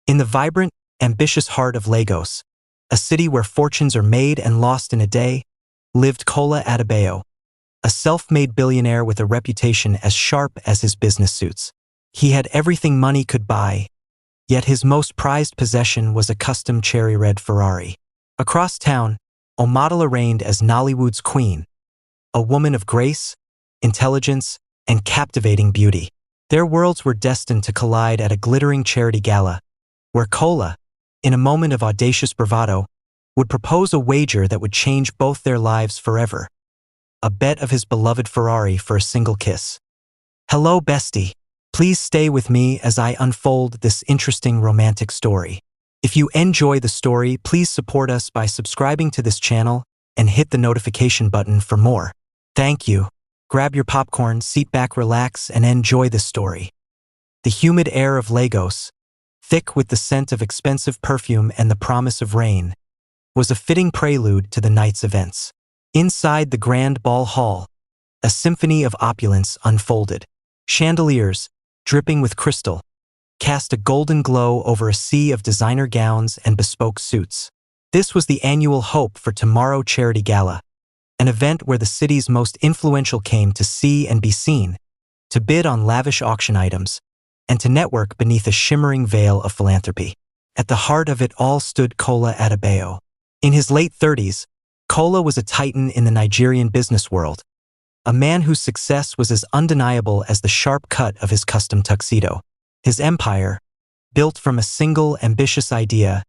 In the vibrant, ambitious heart of Lagos, a city where fortunes are made and lost in a day, lived Kola Adebayo, a self-made billionaire with a reputation as sharp as his business suits. He had everything money could buy, yet his most prized possession was a custom cherry-red Ferrari. Across town, Omotola reigned as Nollywood's queen, a woman of grace, intelligence, and captivating beauty. Their worlds were destined to collide at a glittering charity gala, where Kola, in a moment of audacious bravado, would propose a wager that would change both their lives forever. A bet of his beloved Ferrari for a single kiss. Hello, bestie. Please stay with me as I unfold this interesting romantic story. If you enjoy the story, please support us by subscribing to this channel and hit the notification button for more. Thank you. Grab your popcorn, sit back, relax, and enjoy this story. The humid air of Lagos, thick with the scent of expensive perfume and the promise of rain, was a fitting prelude to the night's events. Inside the grand ball hall, a symphony of opulence unfolded. Chandeliers, dripping with crystal, cast a golden glow over a sea of designer gowns and bespoke suits. This was the annual Hope for Tomorrow Charity Gala, an event where the city's most influential came to see and be seen, to bid on lavish auction items, and to network beneath a shimmering veil of philanthropy. At the heart of it all stood Kola Adebayo. In his late 30s, Kola was a titan in the Nigerian business world, a man whose success was as undeniable as the sharp cut of his custom tuxedo. His empire, built from a single ambitious idea,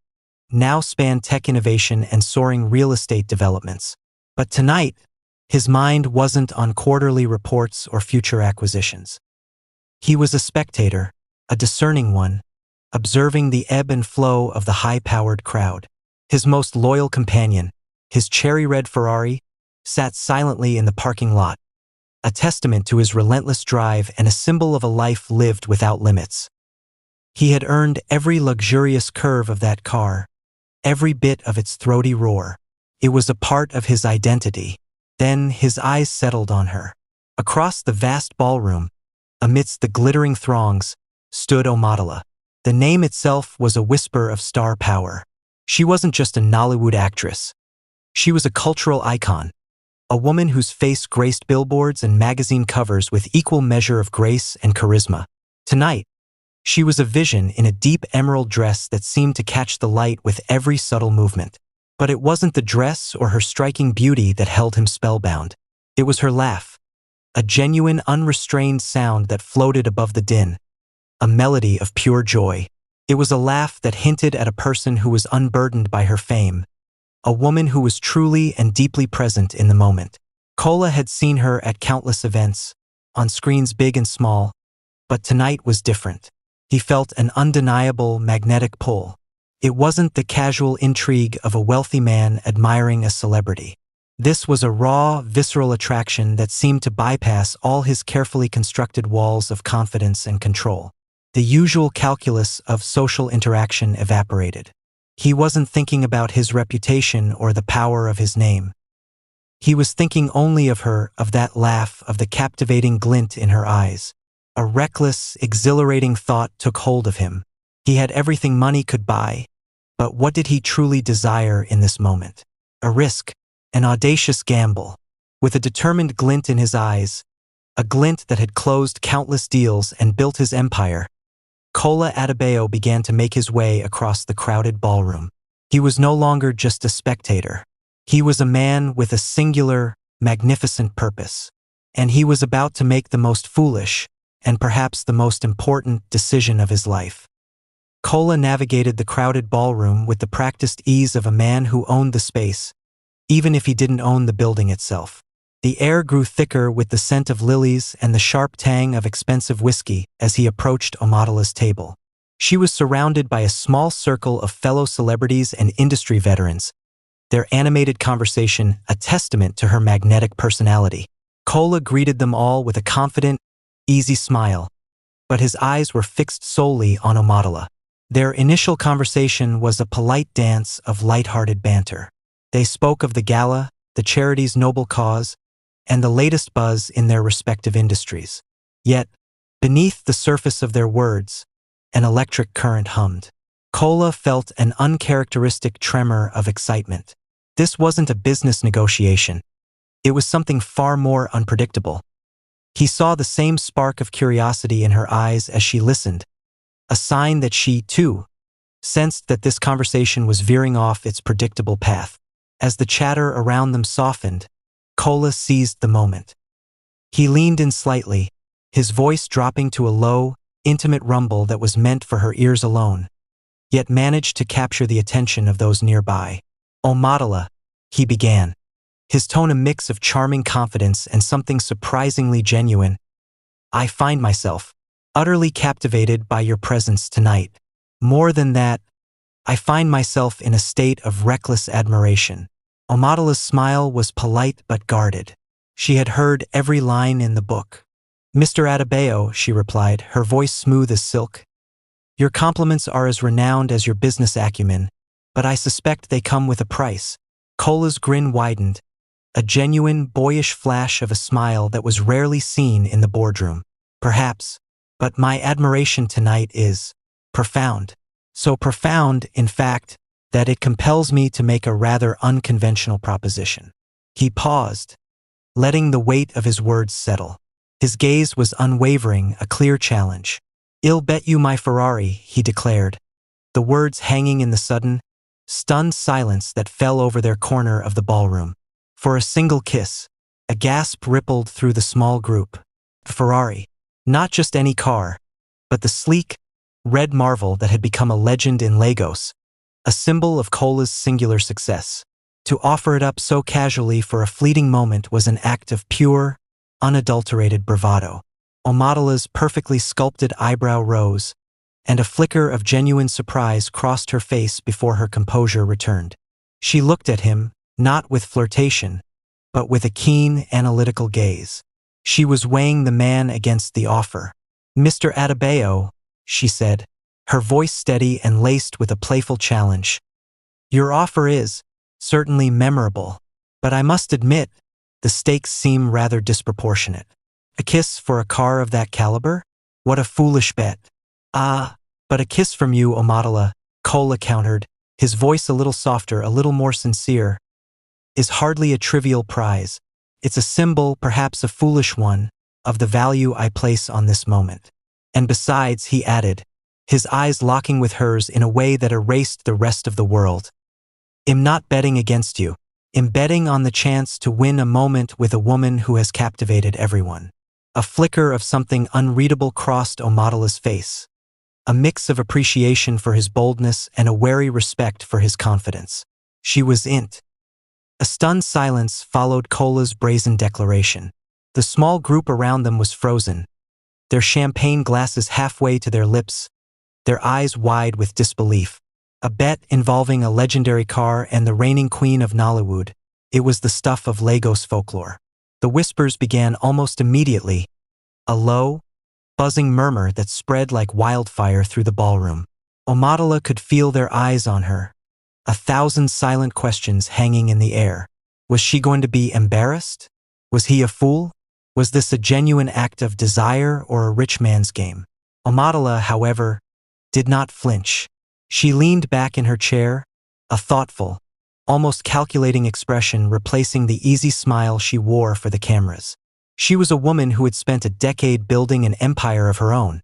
now spanned tech innovation and soaring real estate developments. But tonight, his mind wasn't on quarterly reports or future acquisitions. He was a spectator, a discerning one, observing the ebb and flow of the high-powered crowd. His most loyal companion, his cherry-red Ferrari, sat silently in the parking lot, a testament to his relentless drive and a symbol of a life lived without limits. He had earned every luxurious curve of that car, every bit of its throaty roar. It was a part of his identity. Then his eyes settled on her. Across the vast ballroom, amidst the glittering throngs, stood Omotola. The name itself was a whisper of star power. She wasn't just a Nollywood actress. She was a cultural icon, a woman whose face graced billboards and magazine covers with equal measure of grace and charisma. Tonight, she was a vision in a deep emerald dress that seemed to catch the light with every subtle movement. But it wasn't the dress or her striking beauty that held him spellbound. It was her laugh, a genuine, unrestrained sound that floated above the din, a melody of pure joy. It was a laugh that hinted at a person who was unburdened by her fame, a woman who was truly and deeply present in the moment. Kola had seen her at countless events, on screens big and small, but tonight was different. He felt an undeniable magnetic pull. It wasn't the casual intrigue of a wealthy man admiring a celebrity. This was a raw, visceral attraction that seemed to bypass all his carefully constructed walls of confidence and control. The usual calculus of social interaction evaporated. He wasn't thinking about his reputation or the power of his name. He was thinking only of her, of that laugh, of the captivating glint in her eyes. A reckless, exhilarating thought took hold of him. He had everything money could buy, but what did he truly desire in this moment? A risk, an audacious gamble. With a determined glint in his eyes, a glint that had closed countless deals and built his empire, Kola Adebayo began to make his way across the crowded ballroom. He was no longer just a spectator. He was a man with a singular, magnificent purpose, and he was about to make the most foolish, and perhaps the most important decision of his life. Kola navigated the crowded ballroom with the practiced ease of a man who owned the space, even if he didn't own the building itself. The air grew thicker with the scent of lilies and the sharp tang of expensive whiskey as he approached Omotola's table. She was surrounded by a small circle of fellow celebrities and industry veterans, their animated conversation a testament to her magnetic personality. Kola greeted them all with a confident, easy smile, but his eyes were fixed solely on Omotola. Their initial conversation was a polite dance of light-hearted banter. They spoke of the gala, the charity's noble cause, and the latest buzz in their respective industries. Yet, beneath the surface of their words, an electric current hummed. Cola felt an uncharacteristic tremor of excitement. This wasn't a business negotiation. It was something far more unpredictable. He saw the same spark of curiosity in her eyes as she listened, a sign that she, too, sensed that this conversation was veering off its predictable path. As the chatter around them softened, Cola seized the moment. He leaned in slightly, his voice dropping to a low, intimate rumble that was meant for her ears alone, yet managed to capture the attention of those nearby. "Omadala," he began, his tone a mix of charming confidence and something surprisingly genuine. "I find myself utterly captivated by your presence tonight. More than that, I find myself in a state of reckless admiration." Omadala's smile was polite but guarded. She had heard every line in the book. "Mr. Adebayo," she replied, her voice smooth as silk, "your compliments are as renowned as your business acumen, but I suspect they come with a price." Cola's grin widened, a genuine, boyish flash of a smile that was rarely seen in the boardroom. "Perhaps, but my admiration tonight is profound. So profound, in fact, that it compels me to make a rather unconventional proposition." He paused, letting the weight of his words settle. His gaze was unwavering, a clear challenge. "I'll bet you my Ferrari," he declared, the words hanging in the sudden, stunned silence that fell over their corner of the ballroom. "For a single kiss." A gasp rippled through the small group. Ferrari. Not just any car, but the sleek, red marvel that had become a legend in Lagos, a symbol of Cola's singular success. To offer it up so casually for a fleeting moment was an act of pure, unadulterated bravado. Omadala's perfectly sculpted eyebrow rose, and a flicker of genuine surprise crossed her face before her composure returned. She looked at him, not with flirtation, but with a keen, analytical gaze. She was weighing the man against the offer. "Mr. Adebayo," she said, her voice steady and laced with a playful challenge, "your offer is certainly memorable, but I must admit, the stakes seem rather disproportionate. A kiss for a car of that caliber? What a foolish bet." "Ah, but a kiss from you, Omadala," Cola countered, his voice a little softer, a little more sincere, "is hardly a trivial prize. It's a symbol, perhaps a foolish one, of the value I place on this moment. And besides," he added, his eyes locking with hers in a way that erased the rest of the world, "I'm not betting against you. I'm betting on the chance to win a moment with a woman who has captivated everyone." A flicker of something unreadable crossed Omadala's face, a mix of appreciation for his boldness and a wary respect for his confidence. She was int. A stunned silence followed Cola's brazen declaration. The small group around them was frozen, their champagne glasses halfway to their lips, their eyes wide with disbelief. A bet involving a legendary car and the reigning queen of Nollywood. It was the stuff of Lagos folklore. The whispers began almost immediately, a low, buzzing murmur that spread like wildfire through the ballroom. Omadala could feel their eyes on her, a thousand silent questions hanging in the air. Was she going to be embarrassed? Was he a fool? Was this a genuine act of desire or a rich man's game? Omadala, however, did not flinch. She leaned back in her chair, a thoughtful, almost calculating expression replacing the easy smile she wore for the cameras. She was a woman who had spent a decade building an empire of her own,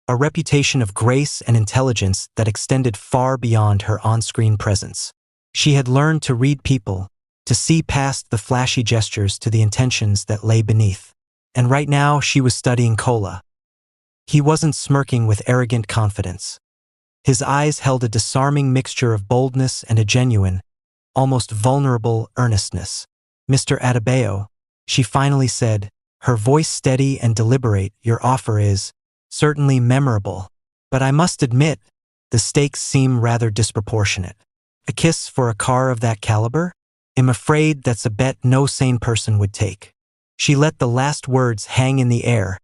a reputation of grace and intelligence that extended far beyond her on-screen presence. She had learned to read people, to see past the flashy gestures to the intentions that lay beneath. And right now she was studying Cola. He wasn't smirking with arrogant confidence. His eyes held a disarming mixture of boldness and a genuine, almost vulnerable earnestness. "Mr. Adebayo," she finally said, her voice steady and deliberate, "your offer is certainly memorable, but I must admit, the stakes seem rather disproportionate. A kiss for a car of that caliber? I'm afraid that's a bet no sane person would take." She let the last words hang in the air,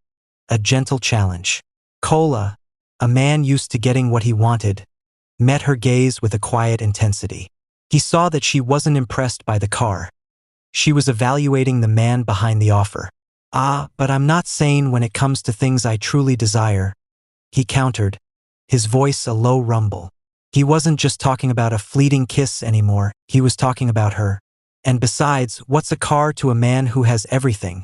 a gentle challenge. Cola, a man used to getting what he wanted, met her gaze with a quiet intensity. He saw that she wasn't impressed by the car. She was evaluating the man behind the offer. "Ah, but I'm not sane when it comes to things I truly desire," he countered, his voice a low rumble. He wasn't just talking about a fleeting kiss anymore, he was talking about her. And besides, what's a car to a man who has everything,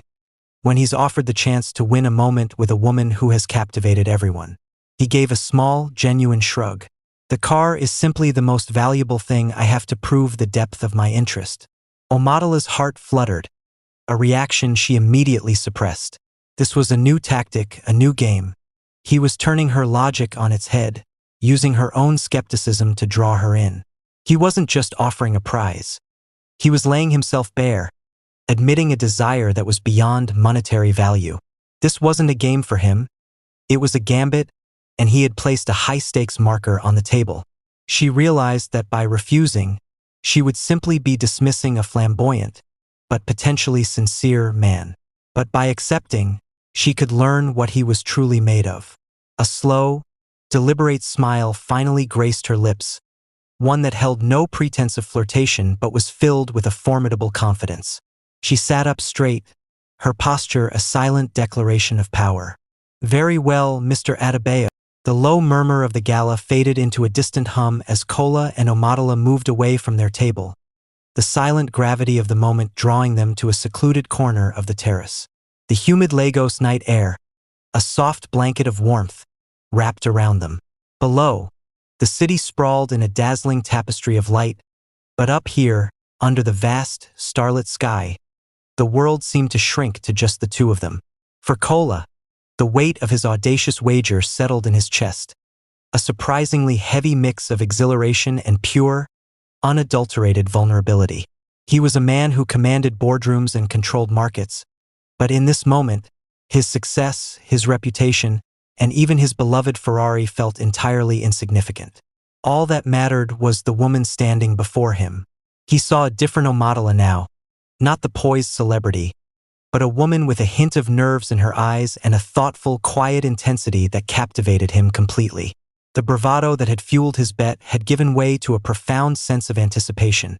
when he's offered the chance to win a moment with a woman who has captivated everyone? He gave a small, genuine shrug. The car is simply the most valuable thing I have to prove the depth of my interest. Omadola's heart fluttered, a reaction she immediately suppressed. This was a new tactic, a new game. He was turning her logic on its head, using her own skepticism to draw her in. He wasn't just offering a prize. He was laying himself bare, admitting a desire that was beyond monetary value. This wasn't a game for him. It was a gambit, and he had placed a high-stakes marker on the table. She realized that by refusing, she would simply be dismissing a flamboyant, but potentially sincere man. But by accepting, she could learn what he was truly made of. A slow, deliberate smile finally graced her lips, one that held no pretense of flirtation but was filled with a formidable confidence. She sat up straight, her posture a silent declaration of power. "Very well, Mr. Adebayo." The low murmur of the gala faded into a distant hum as Kola and Omadola moved away from their table, the silent gravity of the moment drawing them to a secluded corner of the terrace. The humid Lagos night air, a soft blanket of warmth, wrapped around them. Below, the city sprawled in a dazzling tapestry of light, but up here, under the vast, starlit sky, the world seemed to shrink to just the two of them. For Kola, the weight of his audacious wager settled in his chest, a surprisingly heavy mix of exhilaration and pure, unadulterated vulnerability. He was a man who commanded boardrooms and controlled markets, but in this moment, his success, his reputation, and even his beloved Ferrari felt entirely insignificant. All that mattered was the woman standing before him. He saw a different Omadola now, not the poised celebrity, but a woman with a hint of nerves in her eyes and a thoughtful, quiet intensity that captivated him completely. The bravado that had fueled his bet had given way to a profound sense of anticipation,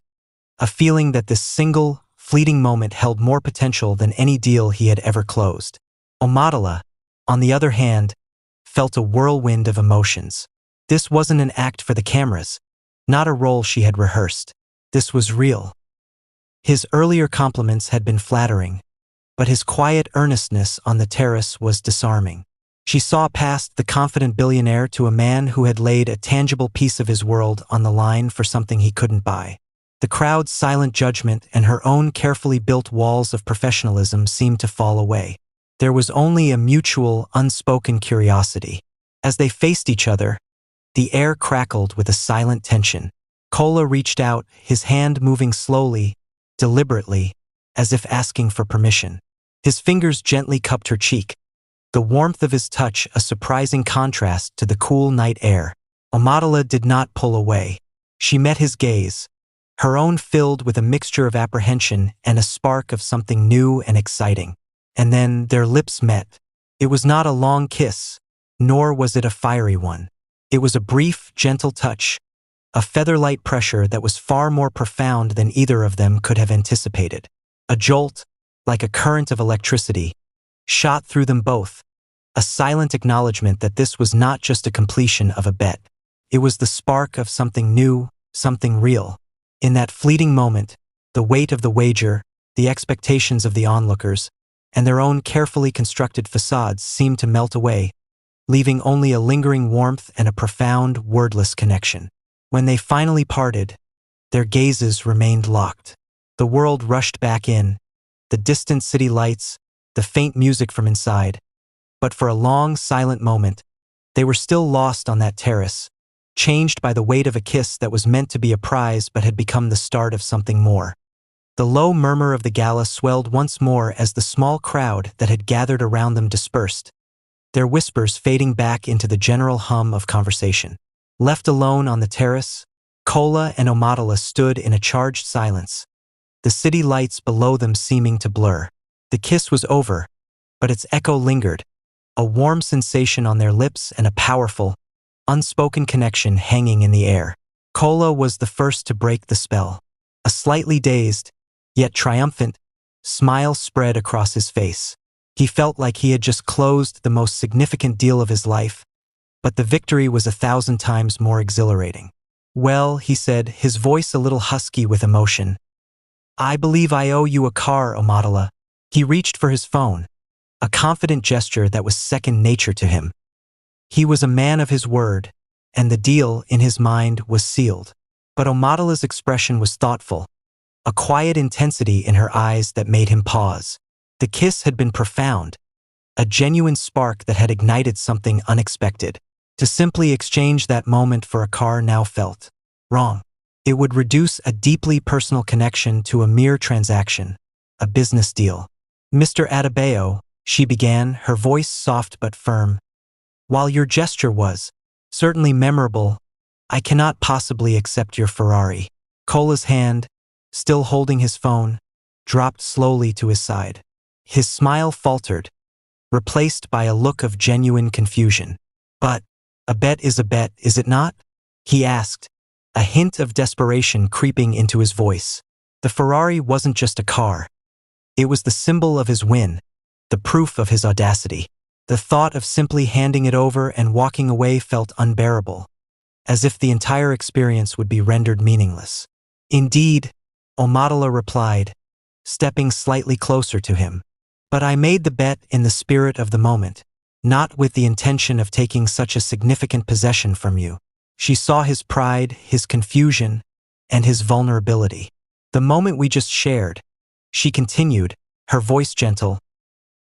a feeling that this single, fleeting moment held more potential than any deal he had ever closed. Omadola, on the other hand, felt a whirlwind of emotions. This wasn't an act for the cameras, not a role she had rehearsed. This was real. His earlier compliments had been flattering, but his quiet earnestness on the terrace was disarming. She saw past the confident billionaire to a man who had laid a tangible piece of his world on the line for something he couldn't buy. The crowd's silent judgment and her own carefully built walls of professionalism seemed to fall away. There was only a mutual, unspoken curiosity. As they faced each other, the air crackled with a silent tension. Kola reached out, his hand moving slowly, deliberately, as if asking for permission. His fingers gently cupped her cheek, the warmth of his touch a surprising contrast to the cool night air. Omadola did not pull away. She met his gaze, her own filled with a mixture of apprehension and a spark of something new and exciting. And then their lips met. It was not a long kiss, nor was it a fiery one. It was a brief, gentle touch, a feather-light pressure that was far more profound than either of them could have anticipated. A jolt, like a current of electricity, shot through them both, a silent acknowledgement that this was not just a completion of a bet. It was the spark of something new, something real. In that fleeting moment, the weight of the wager, the expectations of the onlookers, and their own carefully constructed facades seemed to melt away, leaving only a lingering warmth and a profound, wordless connection. When they finally parted, their gazes remained locked. The world rushed back in, the distant city lights, the faint music from inside. But for a long, silent moment, they were still lost on that terrace, changed by the weight of a kiss that was meant to be a prize but had become the start of something more. The low murmur of the gala swelled once more as the small crowd that had gathered around them dispersed, their whispers fading back into the general hum of conversation. Left alone on the terrace, Kola and Omadola stood in a charged silence, the city lights below them seeming to blur. The kiss was over, but its echo lingered, a warm sensation on their lips and a powerful, unspoken connection hanging in the air. Kola was the first to break the spell. A slightly dazed, yet triumphant, smile spread across his face. He felt like he had just closed the most significant deal of his life, but the victory was 1,000 times more exhilarating. Well, he said, his voice a little husky with emotion. I believe I owe you a car, Omadala. He reached for his phone, a confident gesture that was second nature to him. He was a man of his word, and the deal, in his mind, was sealed. But Omadala's expression was thoughtful, a quiet intensity in her eyes that made him pause. The kiss had been profound, a genuine spark that had ignited something unexpected. To simply exchange that moment for a car now felt wrong. It would reduce a deeply personal connection to a mere transaction, a business deal. Mr. Adebayo, she began, her voice soft but firm. While your gesture was certainly memorable, I cannot possibly accept your Ferrari. Cola's hand, still holding his phone, dropped slowly to his side. His smile faltered, replaced by a look of genuine confusion. But a bet is a bet, is it not? He asked, a hint of desperation creeping into his voice. The Ferrari wasn't just a car. It was the symbol of his win, the proof of his audacity. The thought of simply handing it over and walking away felt unbearable, as if the entire experience would be rendered meaningless. Indeed, Omadala replied, stepping slightly closer to him. But I made the bet in the spirit of the moment, not with the intention of taking such a significant possession from you. She saw his pride, his confusion, and his vulnerability. The moment we just shared, she continued, her voice gentle,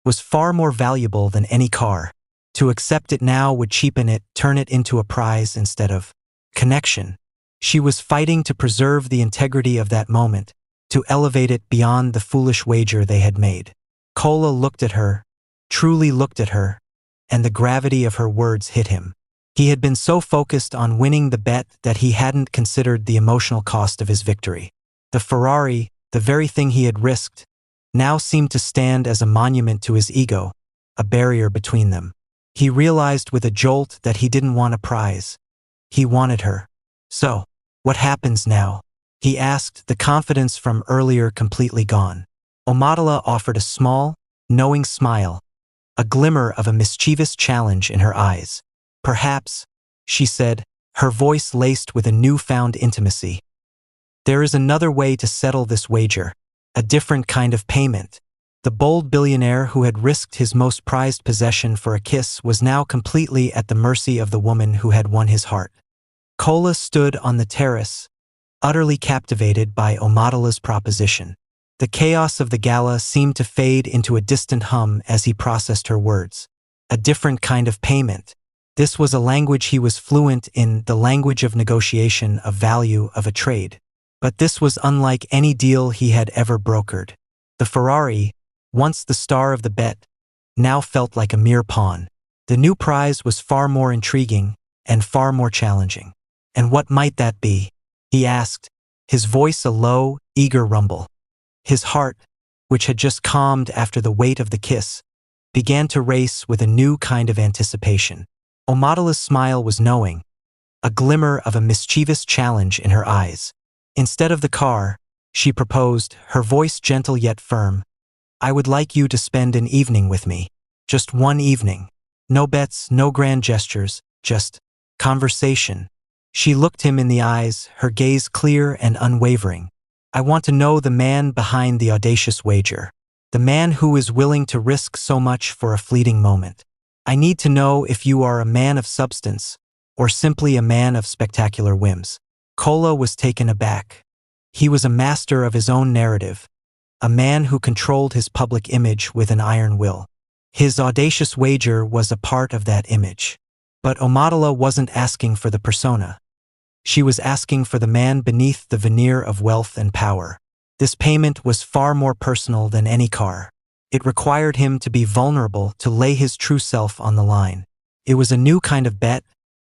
was far more valuable than any car. To accept it now would cheapen it, turn it into a prize instead of connection. She was fighting to preserve the integrity of that moment, to elevate it beyond the foolish wager they had made. Cola looked at her, truly looked at her, and the gravity of her words hit him. He had been so focused on winning the bet that he hadn't considered the emotional cost of his victory. The Ferrari, the very thing he had risked, now seemed to stand as a monument to his ego, a barrier between them. He realized with a jolt that he didn't want a prize. He wanted her. So, what happens now? He asked, the confidence from earlier completely gone. Omadala offered a small, knowing smile, a glimmer of a mischievous challenge in her eyes. Perhaps, she said, her voice laced with a newfound intimacy. There is another way to settle this wager, a different kind of payment. The bold billionaire who had risked his most prized possession for a kiss was now completely at the mercy of the woman who had won his heart. Cola stood on the terrace, utterly captivated by Omadala's proposition. The chaos of the gala seemed to fade into a distant hum as he processed her words. A different kind of payment. This was a language he was fluent in, the language of negotiation, of value, of a trade. But this was unlike any deal he had ever brokered. The Ferrari, once the star of the bet, now felt like a mere pawn. The new prize was far more intriguing and far more challenging. And what might that be? He asked, his voice a low, eager rumble. His heart, which had just calmed after the weight of the kiss, began to race with a new kind of anticipation. Omadala's smile was knowing, a glimmer of a mischievous challenge in her eyes. Instead of the car, she proposed, her voice gentle yet firm, I would like you to spend an evening with me. Just one evening. No bets, no grand gestures, just conversation. She looked him in the eyes, her gaze clear and unwavering. I want to know the man behind the audacious wager. The man who is willing to risk so much for a fleeting moment. I need to know if you are a man of substance, or simply a man of spectacular whims. Cola was taken aback. He was a master of his own narrative, a man who controlled his public image with an iron will. His audacious wager was a part of that image. But Omadala wasn't asking for the persona. She was asking for the man beneath the veneer of wealth and power. This payment was far more personal than any car. It required him to be vulnerable, to lay his true self on the line. It was a new kind of bet,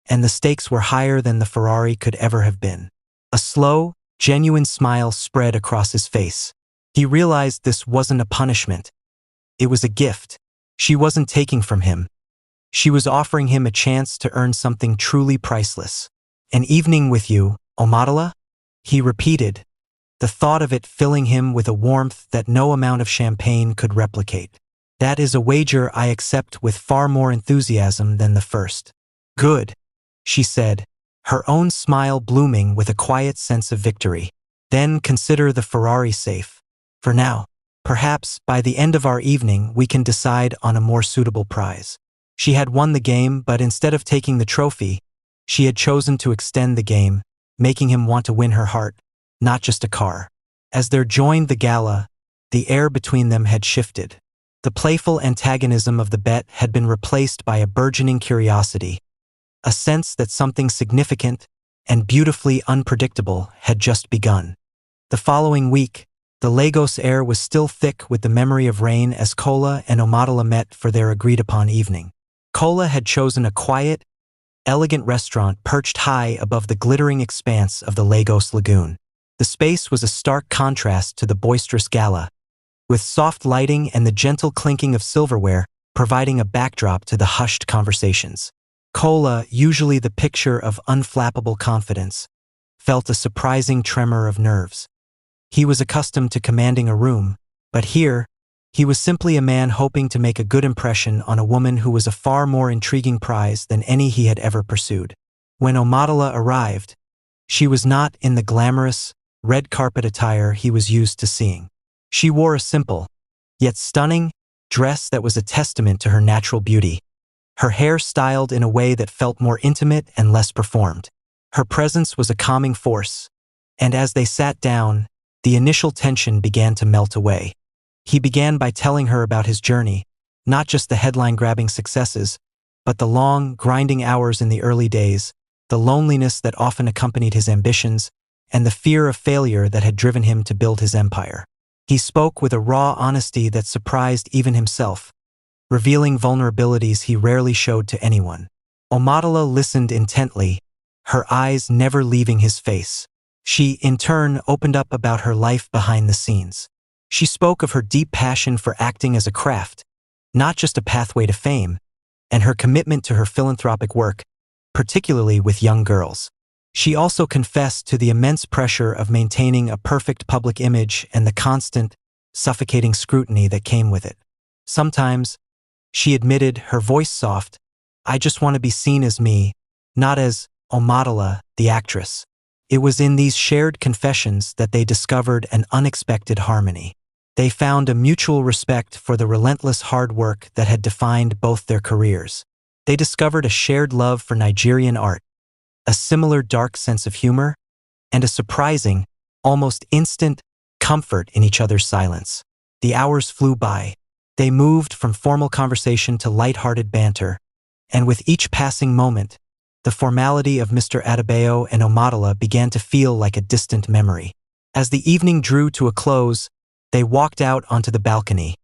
and the stakes were higher than the Ferrari could ever have been. A slow, genuine smile spread across his face. He realized this wasn't a punishment. It was a gift. She wasn't taking from him. She was offering him a chance to earn something truly priceless. An evening with you, Omadala? He repeated, the thought of it filling him with a warmth that no amount of champagne could replicate. That is a wager I accept with far more enthusiasm than the first. Good, she said, her own smile blooming with a quiet sense of victory. Then consider the Ferrari safe. For now, perhaps by the end of our evening we can decide on a more suitable prize. She had won the game, but instead of taking the trophy, she had chosen to extend the game, making him want to win her heart, not just a car. As they joined the gala, the air between them had shifted. The playful antagonism of the bet had been replaced by a burgeoning curiosity, a sense that something significant and beautifully unpredictable had just begun. The following week, the Lagos air was still thick with the memory of rain as Kola and Omotola met for their agreed-upon evening. Kola had chosen a quiet, elegant restaurant perched high above the glittering expanse of the Lagos Lagoon. The space was a stark contrast to the boisterous gala, with soft lighting and the gentle clinking of silverware providing a backdrop to the hushed conversations. Kola, usually the picture of unflappable confidence, felt a surprising tremor of nerves. He was accustomed to commanding a room, but here, he was simply a man hoping to make a good impression on a woman who was a far more intriguing prize than any he had ever pursued. When Omotola arrived, she was not in the glamorous, red carpet attire he was used to seeing. She wore a simple, yet stunning, dress that was a testament to her natural beauty. Her hair styled in a way that felt more intimate and less performed. Her presence was a calming force, and as they sat down, the initial tension began to melt away. He began by telling her about his journey, not just the headline-grabbing successes, but the long, grinding hours in the early days, the loneliness that often accompanied his ambitions, and the fear of failure that had driven him to build his empire. He spoke with a raw honesty that surprised even himself, revealing vulnerabilities he rarely showed to anyone. Omotola listened intently, her eyes never leaving his face. She, in turn, opened up about her life behind the scenes. She spoke of her deep passion for acting as a craft, not just a pathway to fame, and her commitment to her philanthropic work, particularly with young girls. She also confessed to the immense pressure of maintaining a perfect public image and the constant, suffocating scrutiny that came with it. Sometimes, she admitted, her voice soft, "I just want to be seen as me, not as Omotola, the actress." It was in these shared confessions that they discovered an unexpected harmony. They found a mutual respect for the relentless hard work that had defined both their careers. They discovered a shared love for Nigerian art, a similar dark sense of humor, and a surprising, almost instant, comfort in each other's silence. The hours flew by. They moved from formal conversation to light-hearted banter, and with each passing moment, the formality of Mr. Adebayo and Omotola began to feel like a distant memory. As the evening drew to a close, they walked out onto the balcony,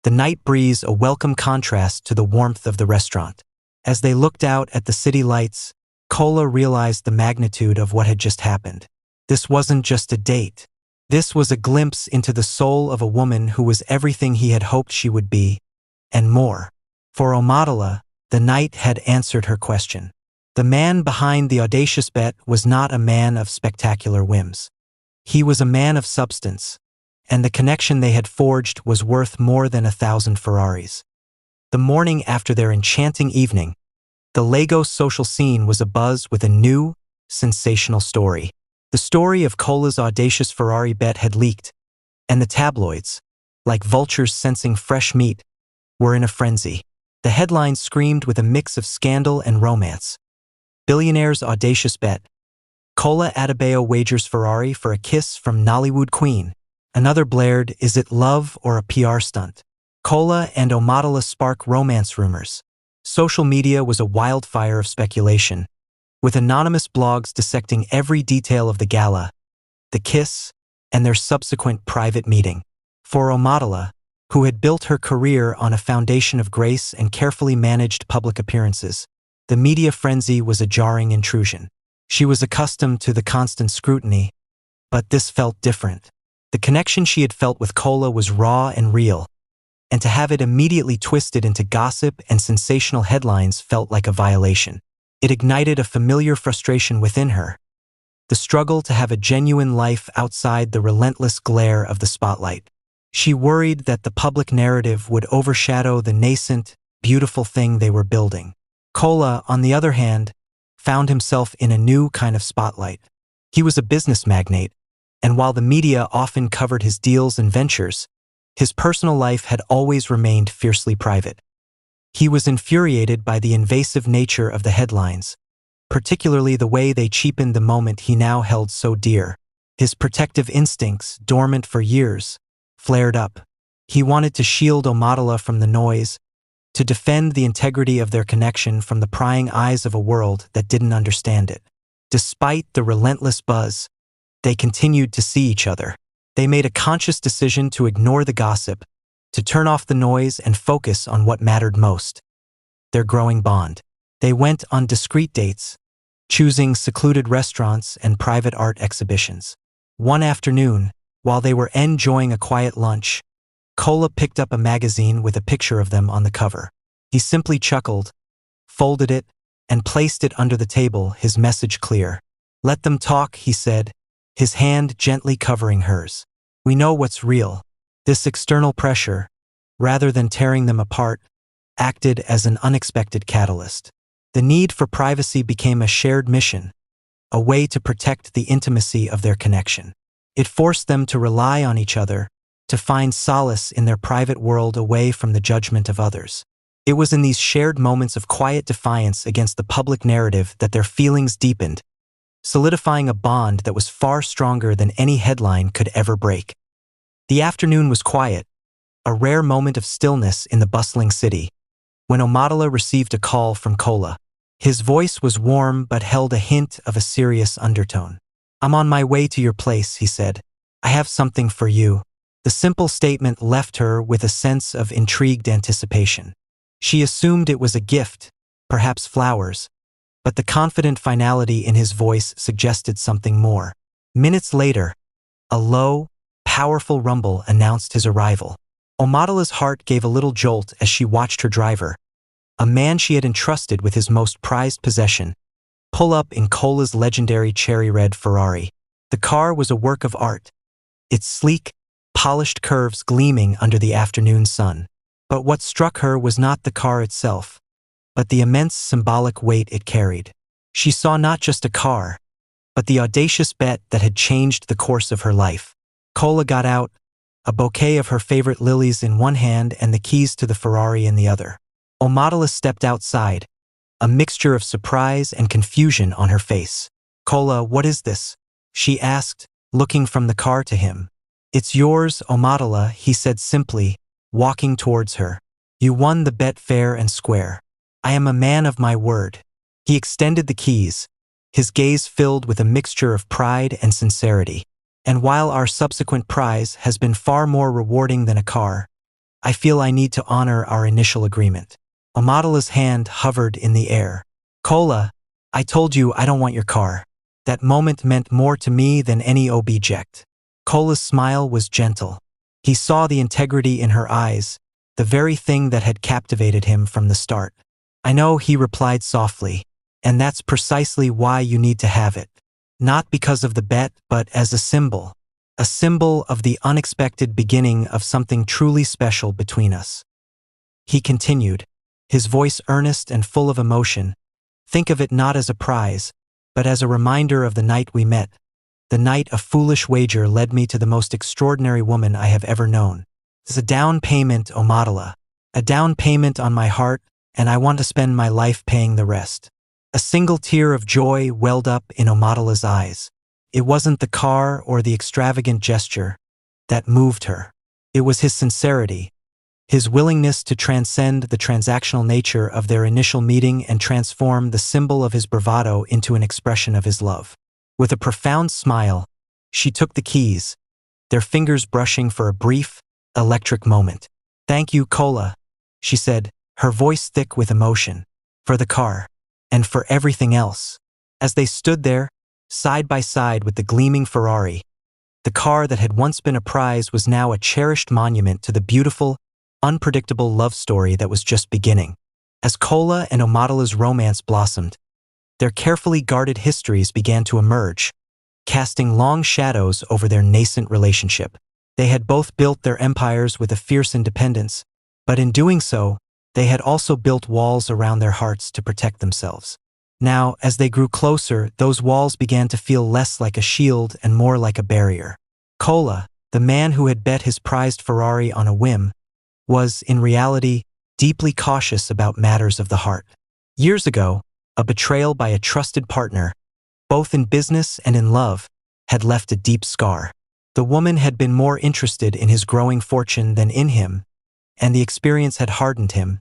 the night breeze a welcome contrast to the warmth of the restaurant. As they looked out at the city lights, Kola realized the magnitude of what had just happened. This wasn't just a date. This was a glimpse into the soul of a woman who was everything he had hoped she would be, and more. For Omotola, the night had answered her question. The man behind the audacious bet was not a man of spectacular whims. He was a man of substance, and the connection they had forged was worth more than 1,000 Ferraris. The morning after their enchanting evening, the Lagos social scene was abuzz with a new, sensational story. The story of Kola's audacious Ferrari bet had leaked, and the tabloids, like vultures sensing fresh meat, were in a frenzy. The headlines screamed with a mix of scandal and romance. Billionaire's audacious bet. Kola Adebayo wagers Ferrari for a kiss from Nollywood queen. Another blared, "Is it love or a PR stunt?" Kola and Omotola spark romance rumors. Social media was a wildfire of speculation, with anonymous blogs dissecting every detail of the gala, the kiss, and their subsequent private meeting. For Omotola, who had built her career on a foundation of grace and carefully managed public appearances, the media frenzy was a jarring intrusion. She was accustomed to the constant scrutiny, but this felt different. The connection she had felt with Kola was raw and real, and to have it immediately twisted into gossip and sensational headlines felt like a violation. It ignited a familiar frustration within her, the struggle to have a genuine life outside the relentless glare of the spotlight. She worried that the public narrative would overshadow the nascent, beautiful thing they were building. Kola, on the other hand, found himself in a new kind of spotlight. He was a business magnate, and while the media often covered his deals and ventures, his personal life had always remained fiercely private. He was infuriated by the invasive nature of the headlines, particularly the way they cheapened the moment he now held so dear. His protective instincts, dormant for years, flared up. He wanted to shield Omotola from the noise, to defend the integrity of their connection from the prying eyes of a world that didn't understand it. Despite the relentless buzz, they continued to see each other. They made a conscious decision to ignore the gossip, to turn off the noise and focus on what mattered most: their growing bond. They went on discreet dates, choosing secluded restaurants and private art exhibitions. One afternoon, while they were enjoying a quiet lunch, Cola picked up a magazine with a picture of them on the cover. He simply chuckled, folded it, and placed it under the table, his message clear. "Let them talk," he said, his hand gently covering hers. "We know what's real." This external pressure, rather than tearing them apart, acted as an unexpected catalyst. The need for privacy became a shared mission, a way to protect the intimacy of their connection. It forced them to rely on each other, to find solace in their private world away from the judgment of others. It was in these shared moments of quiet defiance against the public narrative that their feelings deepened, solidifying a bond that was far stronger than any headline could ever break. The afternoon was quiet, a rare moment of stillness in the bustling city, when Omotola received a call from Cola. His voice was warm but held a hint of a serious undertone. "I'm on my way to your place," he said. "I have something for you." The simple statement left her with a sense of intrigued anticipation. She assumed it was a gift, perhaps flowers, but the confident finality in his voice suggested something more. Minutes later, a low, powerful rumble announced his arrival. Omotola's heart gave a little jolt as she watched her driver, a man she had entrusted with his most prized possession, pull up in Cola's legendary cherry-red Ferrari. The car was a work of art, its sleek, polished curves gleaming under the afternoon sun. But what struck her was not the car itself, but the immense symbolic weight it carried. She saw not just a car, but the audacious bet that had changed the course of her life. Cola got out, a bouquet of her favorite lilies in one hand and the keys to the Ferrari in the other. Omotola stepped outside, a mixture of surprise and confusion on her face. "Cola, what is this?" she asked, looking from the car to him. "It's yours, Omotola," he said simply, walking towards her. "You won the bet fair and square. I am a man of my word." He extended the keys, his gaze filled with a mixture of pride and sincerity. "And while our subsequent prize has been far more rewarding than a car, I feel I need to honor our initial agreement." Omotola's hand hovered in the air. "Cola, I told you I don't want your car." That moment meant more to me than any object. Cola's smile was gentle. He saw the integrity in her eyes, the very thing that had captivated him from the start. "I know," he replied softly, "and that's precisely why you need to have it. Not because of the bet, but as a symbol of the unexpected beginning of something truly special between us." He continued, his voice earnest and full of emotion. "Think of it not as a prize, but as a reminder of the night we met, the night a foolish wager led me to the most extraordinary woman I have ever known. It's a down payment, Omotola, a down payment on my heart, and I want to spend my life paying the rest." A single tear of joy welled up in Omotola's eyes. It wasn't the car or the extravagant gesture that moved her. It was his sincerity, his willingness to transcend the transactional nature of their initial meeting and transform the symbol of his bravado into an expression of his love. With a profound smile, she took the keys, their fingers brushing for a brief, electric moment. "Thank you, Cola," she said, her voice thick with emotion, "for the car, and for everything else." As they stood there, side by side with the gleaming Ferrari, the car that had once been a prize was now a cherished monument to the beautiful, unpredictable love story that was just beginning. As Cola and Omotola's romance blossomed, their carefully guarded histories began to emerge, casting long shadows over their nascent relationship. They had both built their empires with a fierce independence, but in doing so, they had also built walls around their hearts to protect themselves. Now, as they grew closer, those walls began to feel less like a shield and more like a barrier. Cola, the man who had bet his prized Ferrari on a whim, was, in reality, deeply cautious about matters of the heart. Years ago, a betrayal by a trusted partner, both in business and in love, had left a deep scar. The woman had been more interested in his growing fortune than in him, and the experience had hardened him,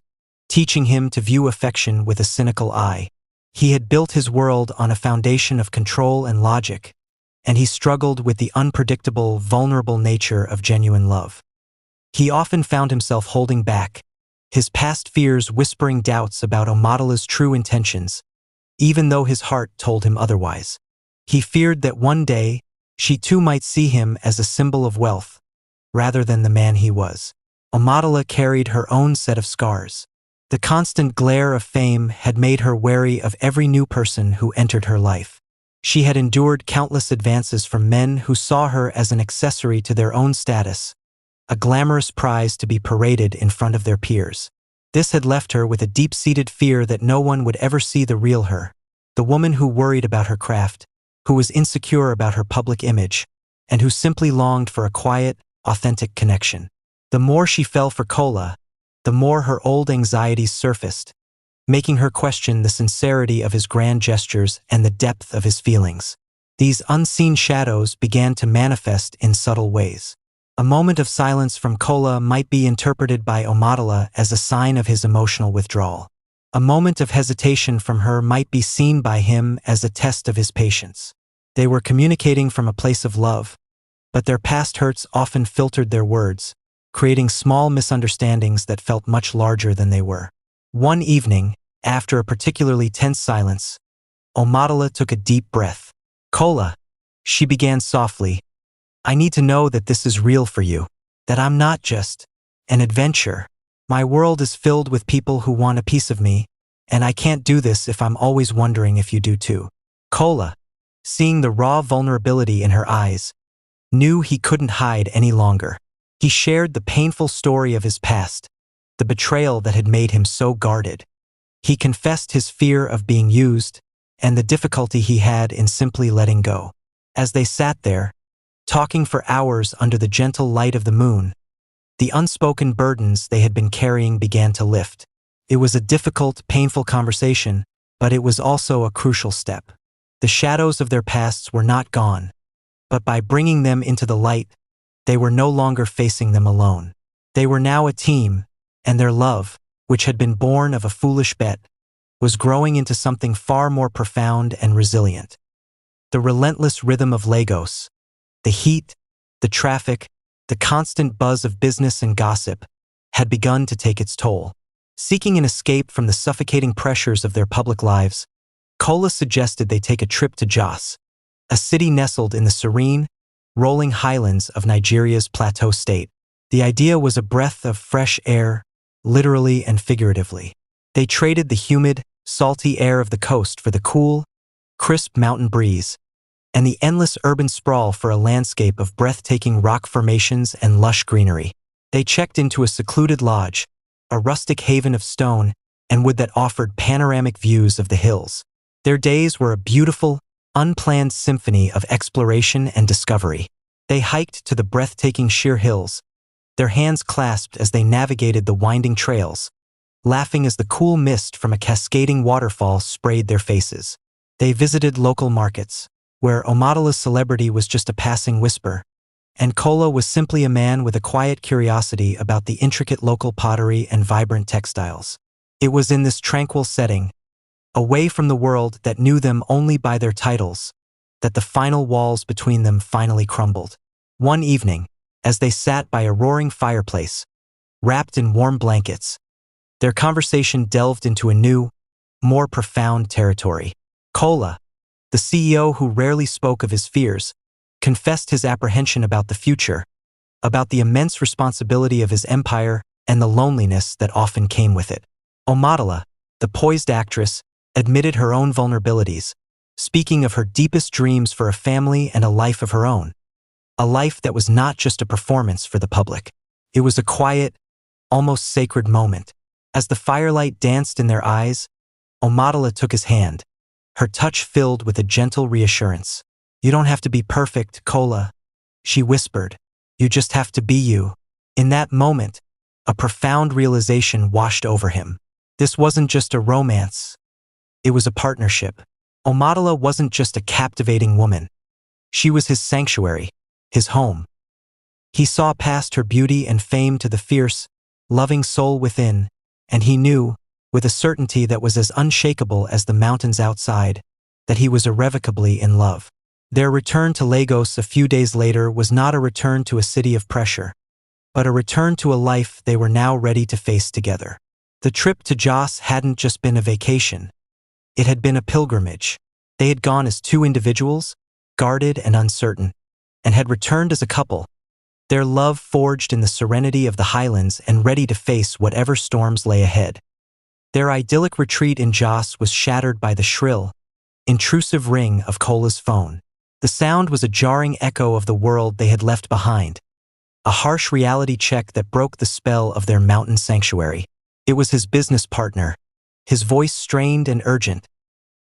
teaching him to view affection with a cynical eye. He had built his world on a foundation of control and logic, and he struggled with the unpredictable, vulnerable nature of genuine love. He often found himself holding back, his past fears whispering doubts about Omadola's true intentions, even though his heart told him otherwise. He feared that one day, she too might see him as a symbol of wealth, rather than the man he was. Omadola carried her own set of scars. The constant glare of fame had made her wary of every new person who entered her life. She had endured countless advances from men who saw her as an accessory to their own status, a glamorous prize to be paraded in front of their peers. This had left her with a deep-seated fear that no one would ever see the real her, the woman who worried about her craft, who was insecure about her public image, and who simply longed for a quiet, authentic connection. The more she fell for Cola, the more her old anxieties surfaced, making her question the sincerity of his grand gestures and the depth of his feelings. These unseen shadows began to manifest in subtle ways. A moment of silence from Cola might be interpreted by Omadola as a sign of his emotional withdrawal. A moment of hesitation from her might be seen by him as a test of his patience. They were communicating from a place of love, but their past hurts often filtered their words, creating small misunderstandings that felt much larger than they were. One evening, after a particularly tense silence, Omadola took a deep breath. "Cola," she began softly, "I need to know that this is real for you, that I'm not just an adventure. My world is filled with people who want a piece of me, and I can't do this if I'm always wondering if you do too." Cola, seeing the raw vulnerability in her eyes, knew he couldn't hide any longer. He shared the painful story of his past, the betrayal that had made him so guarded. He confessed his fear of being used and the difficulty he had in simply letting go. As they sat there, talking for hours under the gentle light of the moon, the unspoken burdens they had been carrying began to lift. It was a difficult, painful conversation, but it was also a crucial step. The shadows of their pasts were not gone, but by bringing them into the light, they were no longer facing them alone. They were now a team, and their love, which had been born of a foolish bet, was growing into something far more profound and resilient. The relentless rhythm of Lagos, the heat, the traffic, the constant buzz of business and gossip, had begun to take its toll. Seeking an escape from the suffocating pressures of their public lives, Cola suggested they take a trip to Jos, a city nestled in the serene, rolling highlands of Nigeria's plateau state. The idea was a breath of fresh air, literally and figuratively. They traded the humid, salty air of the coast for the cool, crisp mountain breeze, and the endless urban sprawl for a landscape of breathtaking rock formations and lush greenery. They checked into a secluded lodge, a rustic haven of stone and wood that offered panoramic views of the hills. Their days were a beautiful, unplanned symphony of exploration and discovery. They hiked to the breathtaking sheer hills, their hands clasped as they navigated the winding trails, laughing as the cool mist from a cascading waterfall sprayed their faces. They visited local markets, where Omadola's celebrity was just a passing whisper, and Cola was simply a man with a quiet curiosity about the intricate local pottery and vibrant textiles. It was in this tranquil setting, away from the world that knew them only by their titles, that the final walls between them finally crumbled. One evening, as they sat by a roaring fireplace, wrapped in warm blankets, their conversation delved into a new, more profound territory. Cola, the CEO who rarely spoke of his fears, confessed his apprehension about the future, about the immense responsibility of his empire and the loneliness that often came with it. Omadola, the poised actress, admitted her own vulnerabilities, speaking of her deepest dreams for a family and a life of her own. A life that was not just a performance for the public. It was a quiet, almost sacred moment. As the firelight danced in their eyes, Omadola took his hand, her touch filled with a gentle reassurance. "You don't have to be perfect, Kola," she whispered. "You just have to be you." In that moment, a profound realization washed over him. This wasn't just a romance. It was a partnership. Omotola wasn't just a captivating woman. She was his sanctuary, his home. He saw past her beauty and fame to the fierce, loving soul within, and he knew, with a certainty that was as unshakable as the mountains outside, that he was irrevocably in love. Their return to Lagos a few days later was not a return to a city of pressure, but a return to a life they were now ready to face together. The trip to Jos hadn't just been a vacation. It had been a pilgrimage. They had gone as two individuals, guarded and uncertain, and had returned as a couple, their love forged in the serenity of the highlands and ready to face whatever storms lay ahead. Their idyllic retreat in Jos was shattered by the shrill, intrusive ring of Kola's phone. The sound was a jarring echo of the world they had left behind, a harsh reality check that broke the spell of their mountain sanctuary. It was his business partner, his voice strained and urgent,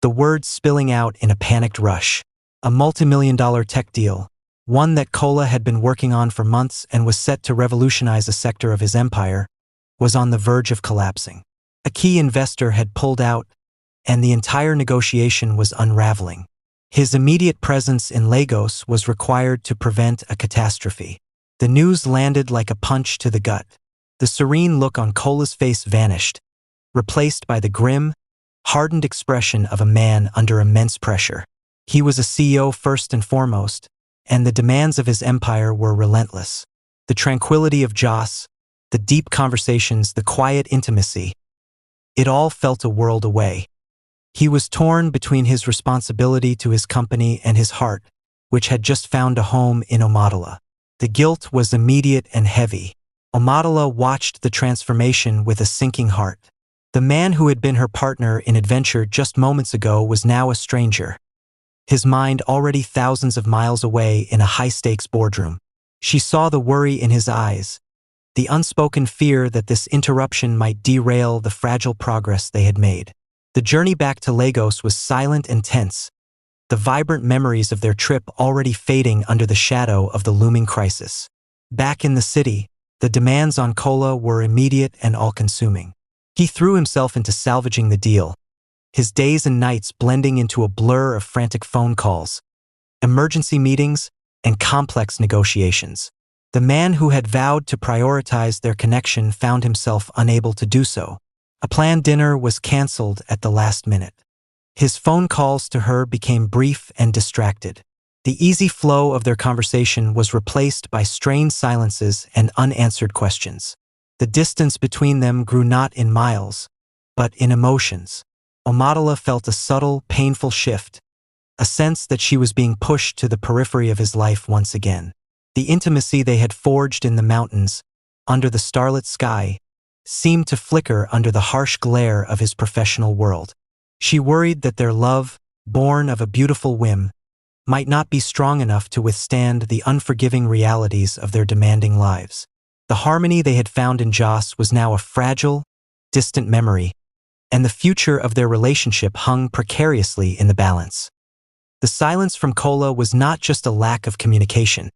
the words spilling out in a panicked rush. A multi-million-dollar tech deal, one that Kola had been working on for months and was set to revolutionize a sector of his empire, was on the verge of collapsing. A key investor had pulled out, and the entire negotiation was unraveling. His immediate presence in Lagos was required to prevent a catastrophe. The news landed like a punch to the gut. The serene look on Kola's face vanished, replaced by the grim, hardened expression of a man under immense pressure. He was a CEO first and foremost, and the demands of his empire were relentless. The tranquility of Jos, the deep conversations, the quiet intimacy, it all felt a world away. He was torn between his responsibility to his company and his heart, which had just found a home in Omotola. The guilt was immediate and heavy. Omotola watched the transformation with a sinking heart. The man who had been her partner in adventure just moments ago was now a stranger, his mind already thousands of miles away in a high-stakes boardroom. She saw the worry in his eyes, the unspoken fear that this interruption might derail the fragile progress they had made. The journey back to Lagos was silent and tense, the vibrant memories of their trip already fading under the shadow of the looming crisis. Back in the city, the demands on Kola were immediate and all-consuming. He threw himself into salvaging the deal, his days and nights blending into a blur of frantic phone calls, emergency meetings, and complex negotiations. The man who had vowed to prioritize their connection found himself unable to do so. A planned dinner was canceled at the last minute. His phone calls to her became brief and distracted. The easy flow of their conversation was replaced by strained silences and unanswered questions. The distance between them grew not in miles, but in emotions. Omotola felt a subtle, painful shift, a sense that she was being pushed to the periphery of his life once again. The intimacy they had forged in the mountains, under the starlit sky, seemed to flicker under the harsh glare of his professional world. She worried that their love, born of a beautiful whim, might not be strong enough to withstand the unforgiving realities of their demanding lives. The harmony they had found in Jos was now a fragile, distant memory, and the future of their relationship hung precariously in the balance. The silence from Kola was not just a lack of communication.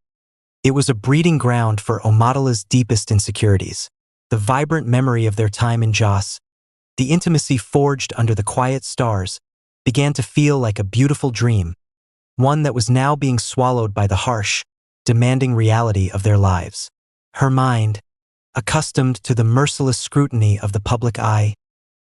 It was a breeding ground for Omotola's deepest insecurities. The vibrant memory of their time in Jos, the intimacy forged under the quiet stars, began to feel like a beautiful dream, one that was now being swallowed by the harsh, demanding reality of their lives. Her mind, accustomed to the merciless scrutiny of the public eye,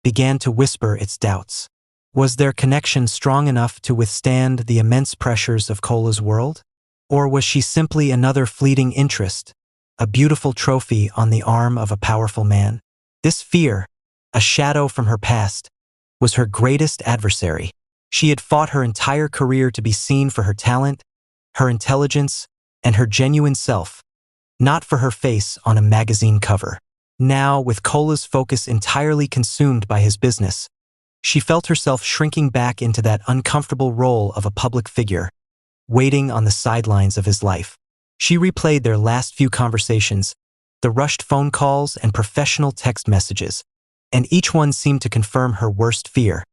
began to whisper its doubts. Was their connection strong enough to withstand the immense pressures of Kola's world? Or was she simply another fleeting interest, a beautiful trophy on the arm of a powerful man? This fear, a shadow from her past, was her greatest adversary. She had fought her entire career to be seen for her talent, her intelligence, and her genuine self, not for her face on a magazine cover. Now, with Kola's focus entirely consumed by his business, she felt herself shrinking back into that uncomfortable role of a public figure, waiting on the sidelines of his life. She replayed their last few conversations, the rushed phone calls and professional text messages, and each one seemed to confirm her worst fear,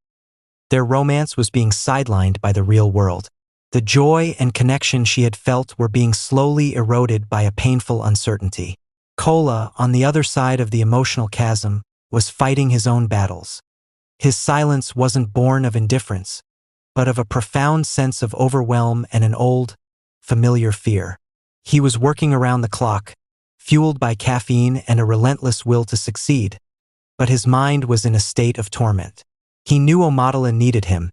Their romance was being sidelined by the real world. The joy and connection she had felt were being slowly eroded by a painful uncertainty. Kola, on the other side of the emotional chasm, was fighting his own battles. His silence wasn't born of indifference, but of a profound sense of overwhelm and an old, familiar fear. He was working around the clock, fueled by caffeine and a relentless will to succeed, but his mind was in a state of torment. He knew Omotola needed him,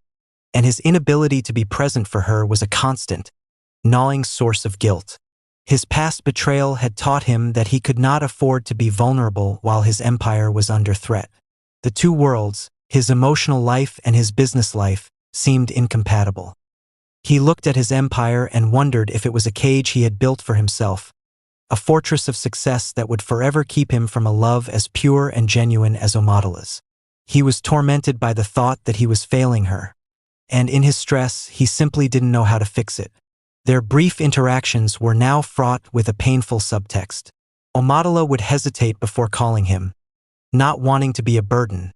and his inability to be present for her was a constant, gnawing source of guilt. His past betrayal had taught him that he could not afford to be vulnerable while his empire was under threat. The two worlds, his emotional life and his business life, seemed incompatible. He looked at his empire and wondered if it was a cage he had built for himself, a fortress of success that would forever keep him from a love as pure and genuine as Omotola's. He was tormented by the thought that he was failing her, and in his stress, he simply didn't know how to fix it. Their brief interactions were now fraught with a painful subtext. Omotola would hesitate before calling him, not wanting to be a burden,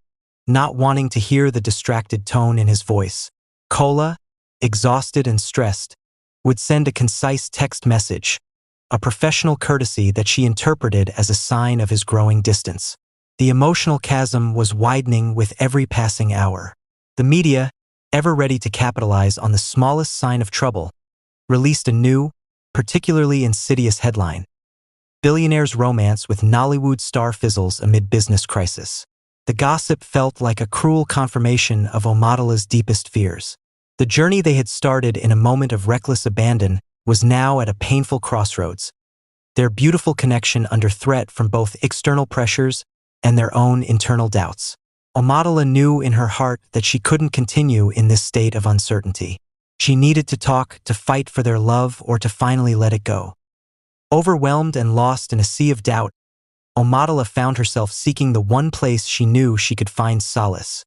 not wanting to hear the distracted tone in his voice. Kola, exhausted and stressed, would send a concise text message, a professional courtesy that she interpreted as a sign of his growing distance. The emotional chasm was widening with every passing hour. The media, ever ready to capitalize on the smallest sign of trouble, released a new, particularly insidious headline: Billionaire's romance with Nollywood star fizzles amid business crisis. The gossip felt like a cruel confirmation of Omotola's deepest fears. The journey they had started in a moment of reckless abandon was now at a painful crossroads, their beautiful connection under threat from both external pressures and their own internal doubts. Omotola knew in her heart that she couldn't continue in this state of uncertainty. She needed to talk, to fight for their love, or to finally let it go. Overwhelmed and lost in a sea of doubt, Omotola found herself seeking the one place she knew she could find solace: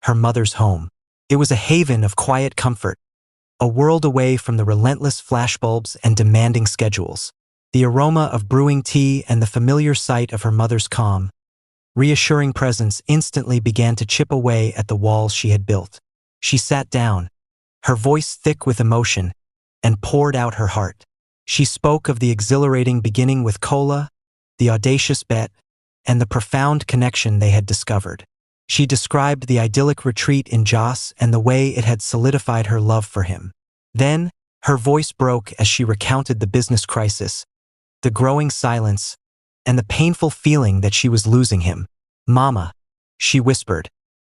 her mother's home. It was a haven of quiet comfort, a world away from the relentless flashbulbs and demanding schedules. The aroma of brewing tea and the familiar sight of her mother's calm, reassuring presence instantly began to chip away at the walls she had built. She sat down, her voice thick with emotion, and poured out her heart. She spoke of the exhilarating beginning with Kola, the audacious bet, and the profound connection they had discovered. She described the idyllic retreat in Jos and the way it had solidified her love for him. Then, her voice broke as she recounted the business crisis, the growing silence, and the painful feeling that she was losing him. "Mama," she whispered,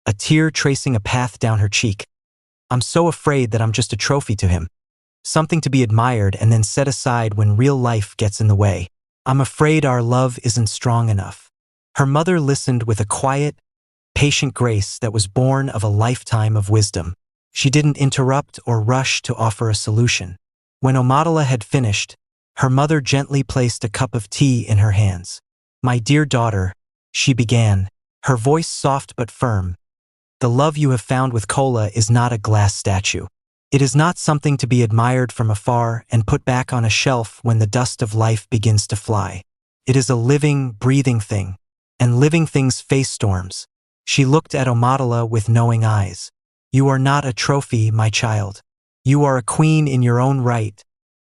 a tear tracing a path down her cheek. "I'm so afraid that I'm just a trophy to him, something to be admired and then set aside when real life gets in the way. I'm afraid our love isn't strong enough." Her mother listened with a quiet, patient grace that was born of a lifetime of wisdom. She didn't interrupt or rush to offer a solution. When Omotola had finished, her mother gently placed a cup of tea in her hands. "My dear daughter," she began, her voice soft but firm, "the love you have found with Kola is not a glass statue. It is not something to be admired from afar and put back on a shelf when the dust of life begins to fly. It is a living, breathing thing, and living things face storms." She looked at Omotola with knowing eyes. "You are not a trophy, my child. You are a queen in your own right,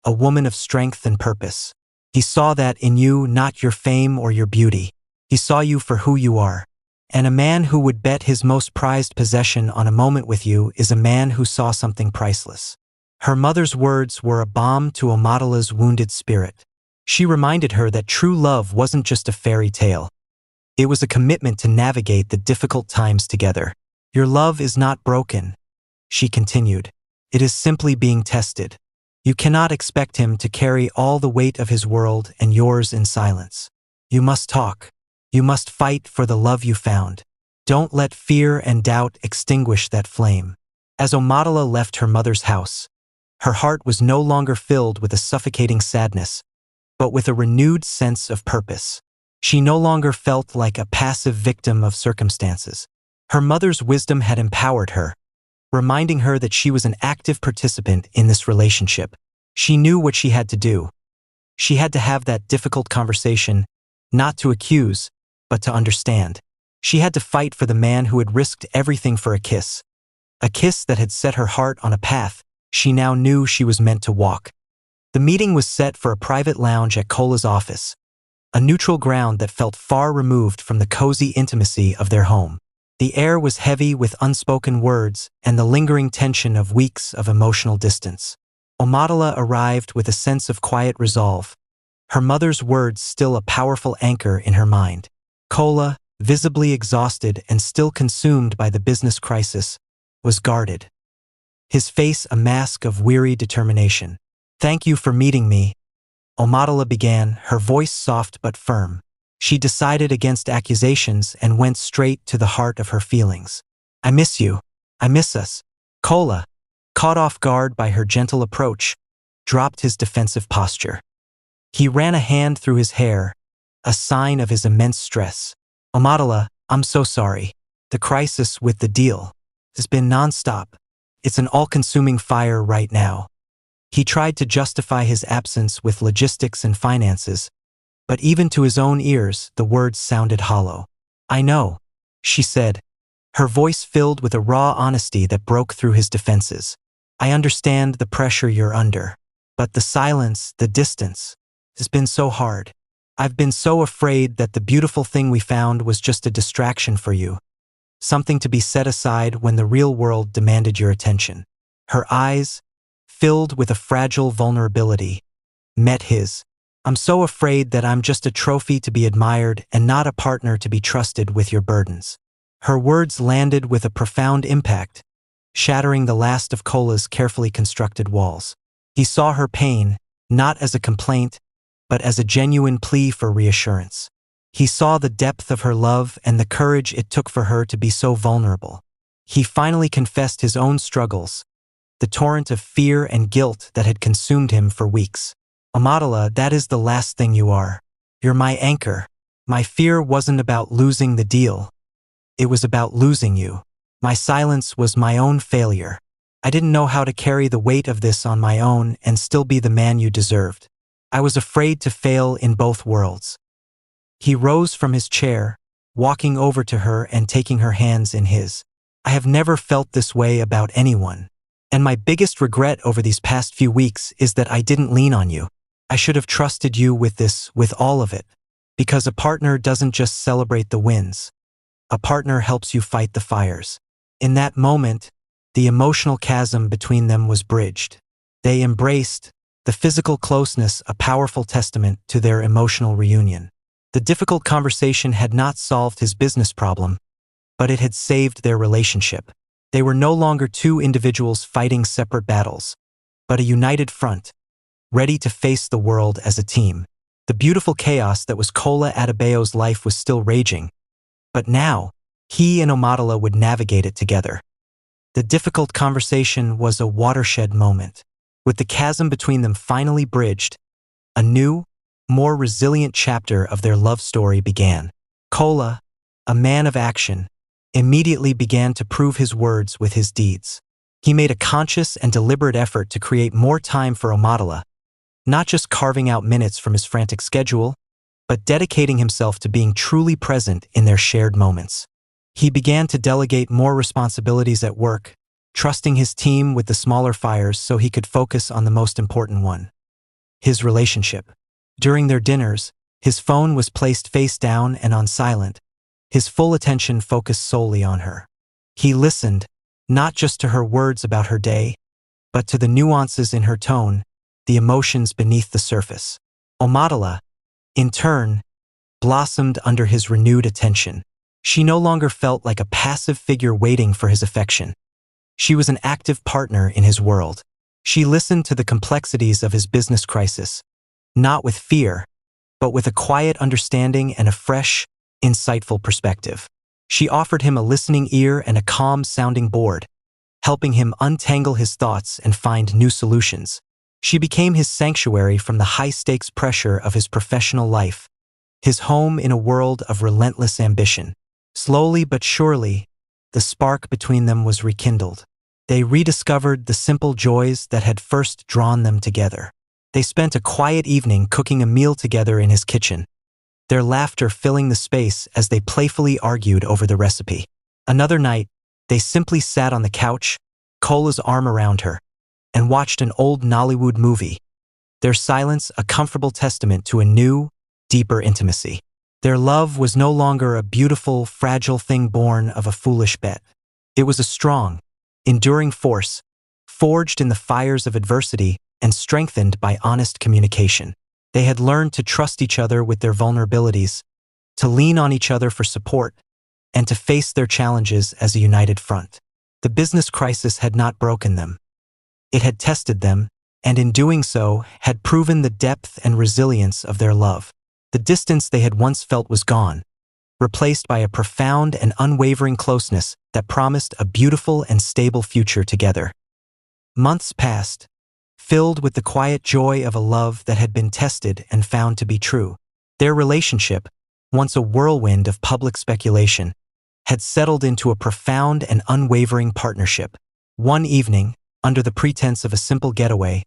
a woman of strength and purpose. He saw that in you, not your fame or your beauty. He saw you for who you are. And a man who would bet his most prized possession on a moment with you is a man who saw something priceless." Her mother's words were a balm to Omotola's wounded spirit. She reminded her that true love wasn't just a fairy tale. It was a commitment to navigate the difficult times together. "Your love is not broken," she continued. "It is simply being tested. You cannot expect him to carry all the weight of his world and yours in silence. You must talk. You must fight for the love you found. Don't let fear and doubt extinguish that flame." As Omotola left her mother's house, her heart was no longer filled with a suffocating sadness, but with a renewed sense of purpose. She no longer felt like a passive victim of circumstances. Her mother's wisdom had empowered her, reminding her that she was an active participant in this relationship. She knew what she had to do. She had to have that difficult conversation, not to accuse, but to understand. She had to fight for the man who had risked everything for a kiss, a kiss that had set her heart on a path she now knew she was meant to walk. The meeting was set for a private lounge at Cola's office, a neutral ground that felt far removed from the cozy intimacy of their home. The air was heavy with unspoken words and the lingering tension of weeks of emotional distance. Omotola arrived with a sense of quiet resolve, her mother's words still a powerful anchor in her mind. Cola, visibly exhausted and still consumed by the business crisis, was guarded, his face a mask of weary determination. "Thank you for meeting me," Omotola began, her voice soft but firm. She decided against accusations and went straight to the heart of her feelings. "I miss you. I miss us." Cola, caught off guard by her gentle approach, dropped his defensive posture. He ran a hand through his hair, a sign of his immense stress. "Omotola, I'm so sorry. The crisis with the deal has been nonstop. It's an all-consuming fire right now." He tried to justify his absence with logistics and finances, but even to his own ears, the words sounded hollow. "I know," she said, her voice filled with a raw honesty that broke through his defenses. "I understand the pressure you're under, but the silence, the distance, has been so hard. I've been so afraid that the beautiful thing we found was just a distraction for you, something to be set aside when the real world demanded your attention." Her eyes, filled with a fragile vulnerability, met his. "I'm so afraid that I'm just a trophy to be admired and not a partner to be trusted with your burdens." Her words landed with a profound impact, shattering the last of Cola's carefully constructed walls. He saw her pain, not as a complaint, but as a genuine plea for reassurance. He saw the depth of her love and the courage it took for her to be so vulnerable. He finally confessed his own struggles, the torrent of fear and guilt that had consumed him for weeks. "Omotola, that is the last thing you are. You're my anchor. My fear wasn't about losing the deal. It was about losing you. My silence was my own failure. I didn't know how to carry the weight of this on my own and still be the man you deserved. I was afraid to fail in both worlds." He rose from his chair, walking over to her and taking her hands in his. "I have never felt this way about anyone. And my biggest regret over these past few weeks is that I didn't lean on you. I should have trusted you with this, with all of it. Because a partner doesn't just celebrate the wins. A partner helps you fight the fires." In that moment, the emotional chasm between them was bridged. They embraced, the physical closeness a powerful testament to their emotional reunion. The difficult conversation had not solved his business problem, but it had saved their relationship. They were no longer two individuals fighting separate battles, but a united front, ready to face the world as a team. The beautiful chaos that was Cola Adebayo's life was still raging, but now, he and Omotola would navigate it together. The difficult conversation was a watershed moment. With the chasm between them finally bridged, a new, more resilient chapter of their love story began. Cola, a man of action, immediately began to prove his words with his deeds. He made a conscious and deliberate effort to create more time for Omotola, not just carving out minutes from his frantic schedule, but dedicating himself to being truly present in their shared moments. He began to delegate more responsibilities at work, trusting his team with the smaller fires so he could focus on the most important one: his relationship. During their dinners, his phone was placed face down and on silent, his full attention focused solely on her. He listened, not just to her words about her day, but to the nuances in her tone, the emotions beneath the surface. Omotola, in turn, blossomed under his renewed attention. She no longer felt like a passive figure waiting for his affection. She was an active partner in his world. She listened to the complexities of his business crisis, not with fear, but with a quiet understanding and a fresh, insightful perspective. She offered him a listening ear and a calm-sounding board, helping him untangle his thoughts and find new solutions. She became his sanctuary from the high-stakes pressure of his professional life, his home in a world of relentless ambition. Slowly but surely, the spark between them was rekindled. They rediscovered the simple joys that had first drawn them together. They spent a quiet evening cooking a meal together in his kitchen, their laughter filling the space as they playfully argued over the recipe. Another night, They simply sat on the couch, Cola's arm around her, and watched an old Nollywood movie, their silence a comfortable testament to a new, deeper intimacy. Their love was no longer a beautiful, fragile thing born of a foolish bet. It was a strong, enduring force, forged in the fires of adversity and strengthened by honest communication. They had learned to trust each other with their vulnerabilities, to lean on each other for support, and to face their challenges as a united front. The business crisis had not broken them. It had tested them, and in doing so, had proven the depth and resilience of their love. The distance they had once felt was gone, replaced by a profound and unwavering closeness that promised a beautiful and stable future together. Months passed, filled with the quiet joy of a love that had been tested and found to be true. Their relationship, once a whirlwind of public speculation, had settled into a profound and unwavering partnership. One evening, under the pretense of a simple getaway,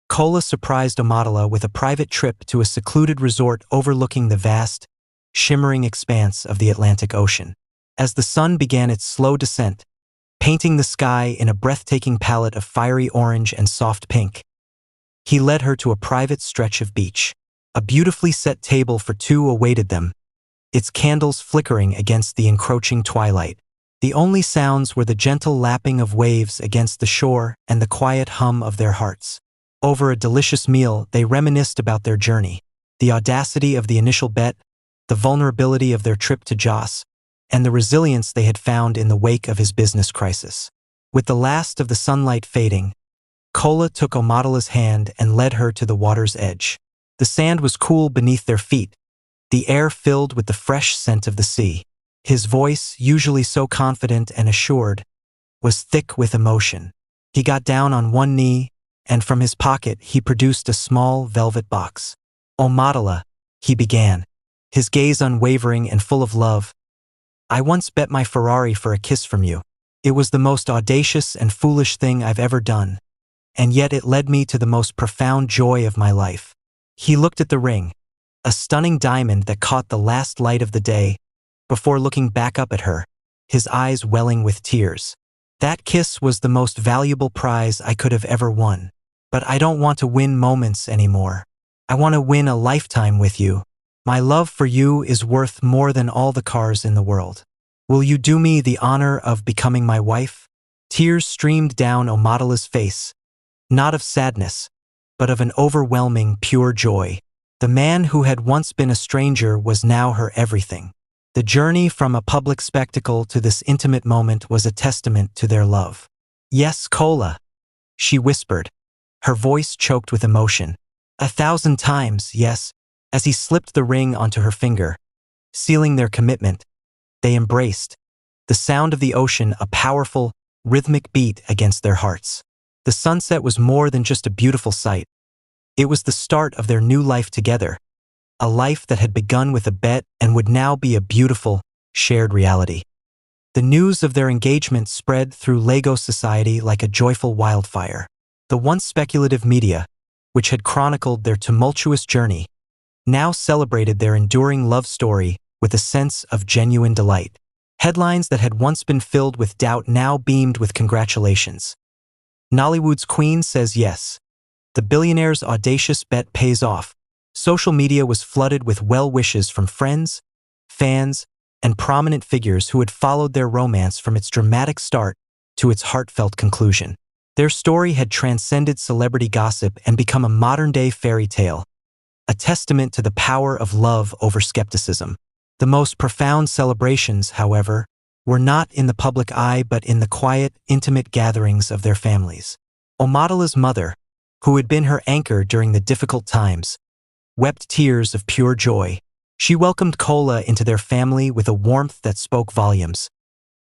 Cola surprised Omotola with a private trip to a secluded resort overlooking the vast, shimmering expanse of the Atlantic Ocean. As the sun began its slow descent, painting the sky in a breathtaking palette of fiery orange and soft pink, he led her to a private stretch of beach. A beautifully set table for two awaited them, its candles flickering against the encroaching twilight. The only sounds were the gentle lapping of waves against the shore and the quiet hum of their hearts. Over a delicious meal, they reminisced about their journey, the audacity of the initial bet, the vulnerability of their trip to Jos, and the resilience they had found in the wake of his business crisis. With the last of the sunlight fading, Cola took Omotola's hand and led her to the water's edge. The sand was cool beneath their feet, the air filled with the fresh scent of the sea. His voice, usually so confident and assured, was thick with emotion. He got down on one knee, and from his pocket he produced a small velvet box. "Omotola," he began, his gaze unwavering and full of love, "I once bet my Ferrari for a kiss from you. It was the most audacious and foolish thing I've ever done, and yet it led me to the most profound joy of my life." He looked at the ring, a stunning diamond that caught the last light of the day, before looking back up at her, his eyes welling with tears. "That kiss was the most valuable prize I could have ever won. But I don't want to win moments anymore. I want to win a lifetime with you. My love for you is worth more than all the cars in the world. Will you do me the honor of becoming my wife?" Tears streamed down Omotola's face, not of sadness, but of an overwhelming, pure joy. The man who had once been a stranger was now her everything. The journey from a public spectacle to this intimate moment was a testament to their love. "Yes, Cola," she whispered, her voice choked with emotion. "1,000 times, yes." As he slipped the ring onto her finger, sealing their commitment, they embraced, the sound of the ocean a powerful, rhythmic beat against their hearts. The sunset was more than just a beautiful sight. It was the start of their new life together, a life that had begun with a bet and would now be a beautiful, shared reality. The news of their engagement spread through Lagos society like a joyful wildfire. The once speculative media, which had chronicled their tumultuous journey, now celebrated their enduring love story with a sense of genuine delight. Headlines that had once been filled with doubt now beamed with congratulations. "Nollywood's queen says yes. The billionaire's audacious bet pays off." Social media was flooded with well wishes from friends, fans, and prominent figures who had followed their romance from its dramatic start to its heartfelt conclusion. Their story had transcended celebrity gossip and become a modern-day fairy tale, a testament to the power of love over skepticism. The most profound celebrations, however, were not in the public eye but in the quiet, intimate gatherings of their families. Omotola's mother, who had been her anchor during the difficult times, wept tears of pure joy. She welcomed Cola into their family with a warmth that spoke volumes,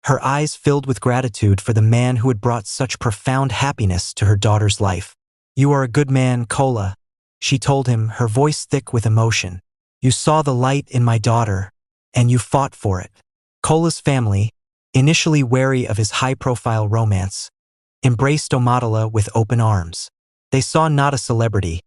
her eyes filled with gratitude for the man who had brought such profound happiness to her daughter's life. "You are a good man, Cola," she told him, her voice thick with emotion. "You saw the light in my daughter, and you fought for it." Cola's family, initially wary of his high-profile romance, embraced Omotola with open arms. They saw not a celebrity,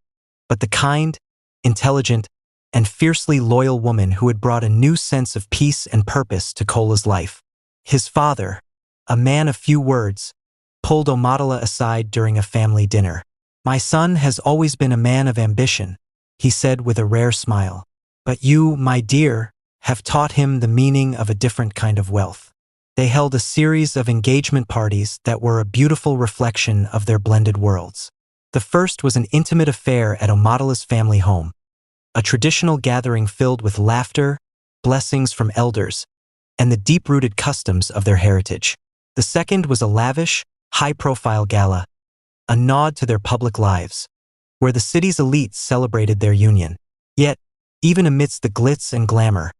but the kind, intelligent, and fiercely loyal woman who had brought a new sense of peace and purpose to Cola's life. His father, a man of few words, pulled Omotola aside during a family dinner. "My son has always been a man of ambition," he said with a rare smile. "But you, my dear, have taught him the meaning of a different kind of wealth." They held a series of engagement parties that were a beautiful reflection of their blended worlds. The first was an intimate affair at Omotola's family home, a traditional gathering filled with laughter, blessings from elders, and the deep-rooted customs of their heritage. The second was a lavish, high-profile gala, a nod to their public lives, where the city's elites celebrated their union. Yet, even amidst the glitz and glamour,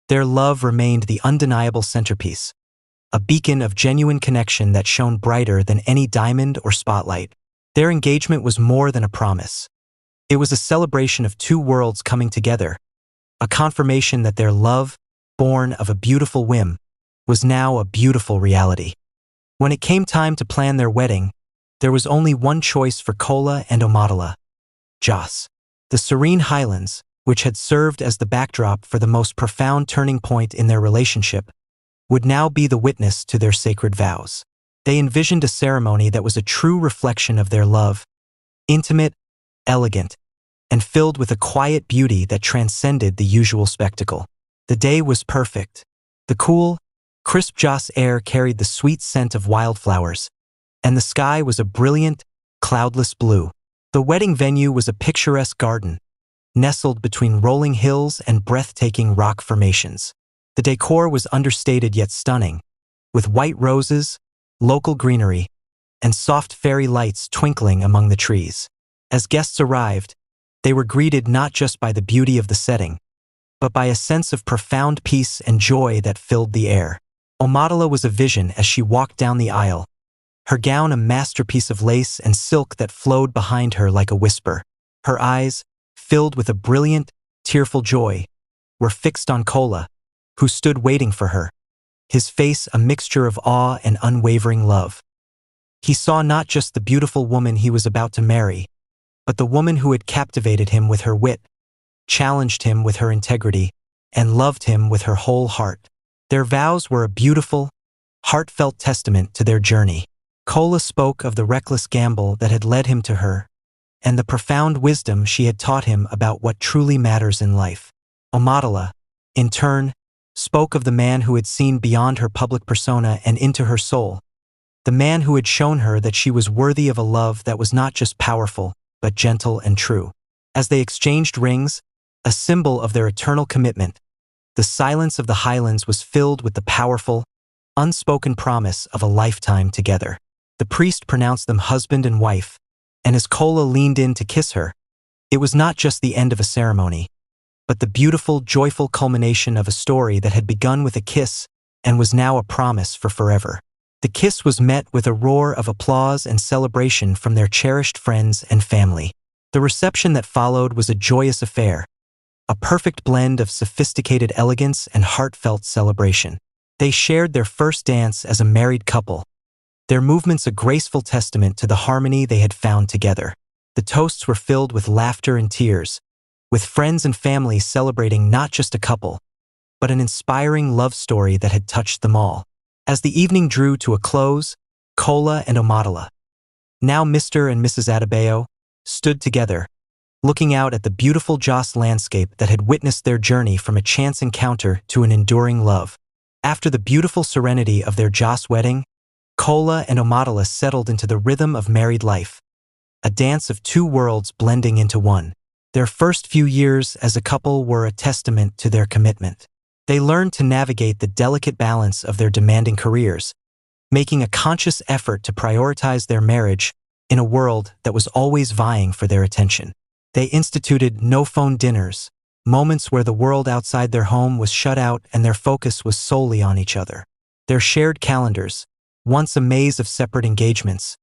their love remained the undeniable centerpiece, a beacon of genuine connection that shone brighter than any diamond or spotlight. Their engagement was more than a promise. It was a celebration of two worlds coming together, a confirmation that their love, born of a beautiful whim, was now a beautiful reality. When it came time to plan their wedding, there was only one choice for Kola and Omotola: Jos. The serene highlands, which had served as the backdrop for the most profound turning point in their relationship, would now be the witness to their sacred vows. They envisioned a ceremony that was a true reflection of their love, intimate, elegant, and filled with a quiet beauty that transcended the usual spectacle. The day was perfect. The cool, crisp Jos air carried the sweet scent of wildflowers, and the sky was a brilliant, cloudless blue. The wedding venue was a picturesque garden, nestled between rolling hills and breathtaking rock formations. The decor was understated yet stunning, with white roses, local greenery, and soft fairy lights twinkling among the trees. As guests arrived, they were greeted not just by the beauty of the setting, but by a sense of profound peace and joy that filled the air. Omotola was a vision as she walked down the aisle, her gown a masterpiece of lace and silk that flowed behind her like a whisper. Her eyes, filled with a brilliant, tearful joy, were fixed on Kola, who stood waiting for her, his face a mixture of awe and unwavering love. He saw not just the beautiful woman he was about to marry, but the woman who had captivated him with her wit, challenged him with her integrity, and loved him with her whole heart. Their vows were a beautiful, heartfelt testament to their journey. Kola spoke of the reckless gamble that had led him to her, and the profound wisdom she had taught him about what truly matters in life. Omotola, in turn, spoke of the man who had seen beyond her public persona and into her soul, the man who had shown her that she was worthy of a love that was not just powerful, but gentle and true. As they exchanged rings, a symbol of their eternal commitment, the silence of the highlands was filled with the powerful, unspoken promise of a lifetime together. The priest pronounced them husband and wife, and as Kola leaned in to kiss her, it was not just the end of a ceremony, but the beautiful, joyful culmination of a story that had begun with a kiss and was now a promise for forever. The kiss was met with a roar of applause and celebration from their cherished friends and family. The reception that followed was a joyous affair, a perfect blend of sophisticated elegance and heartfelt celebration. They shared their first dance as a married couple, their movements a graceful testament to the harmony they had found together. The toasts were filled with laughter and tears, with friends and family celebrating not just a couple, but an inspiring love story that had touched them all. As the evening drew to a close, Kola and Omotola, now Mr. and Mrs. Adebayo, stood together, looking out at the beautiful Jos landscape that had witnessed their journey from a chance encounter to an enduring love. After the beautiful serenity of their Jos wedding, Kola and Omotola settled into the rhythm of married life, a dance of two worlds blending into one. Their first few years as a couple were a testament to their commitment. They learned to navigate the delicate balance of their demanding careers, making a conscious effort to prioritize their marriage in a world that was always vying for their attention. They instituted no-phone dinners, moments where the world outside their home was shut out and their focus was solely on each other. Their shared calendars, once a maze of separate engagements,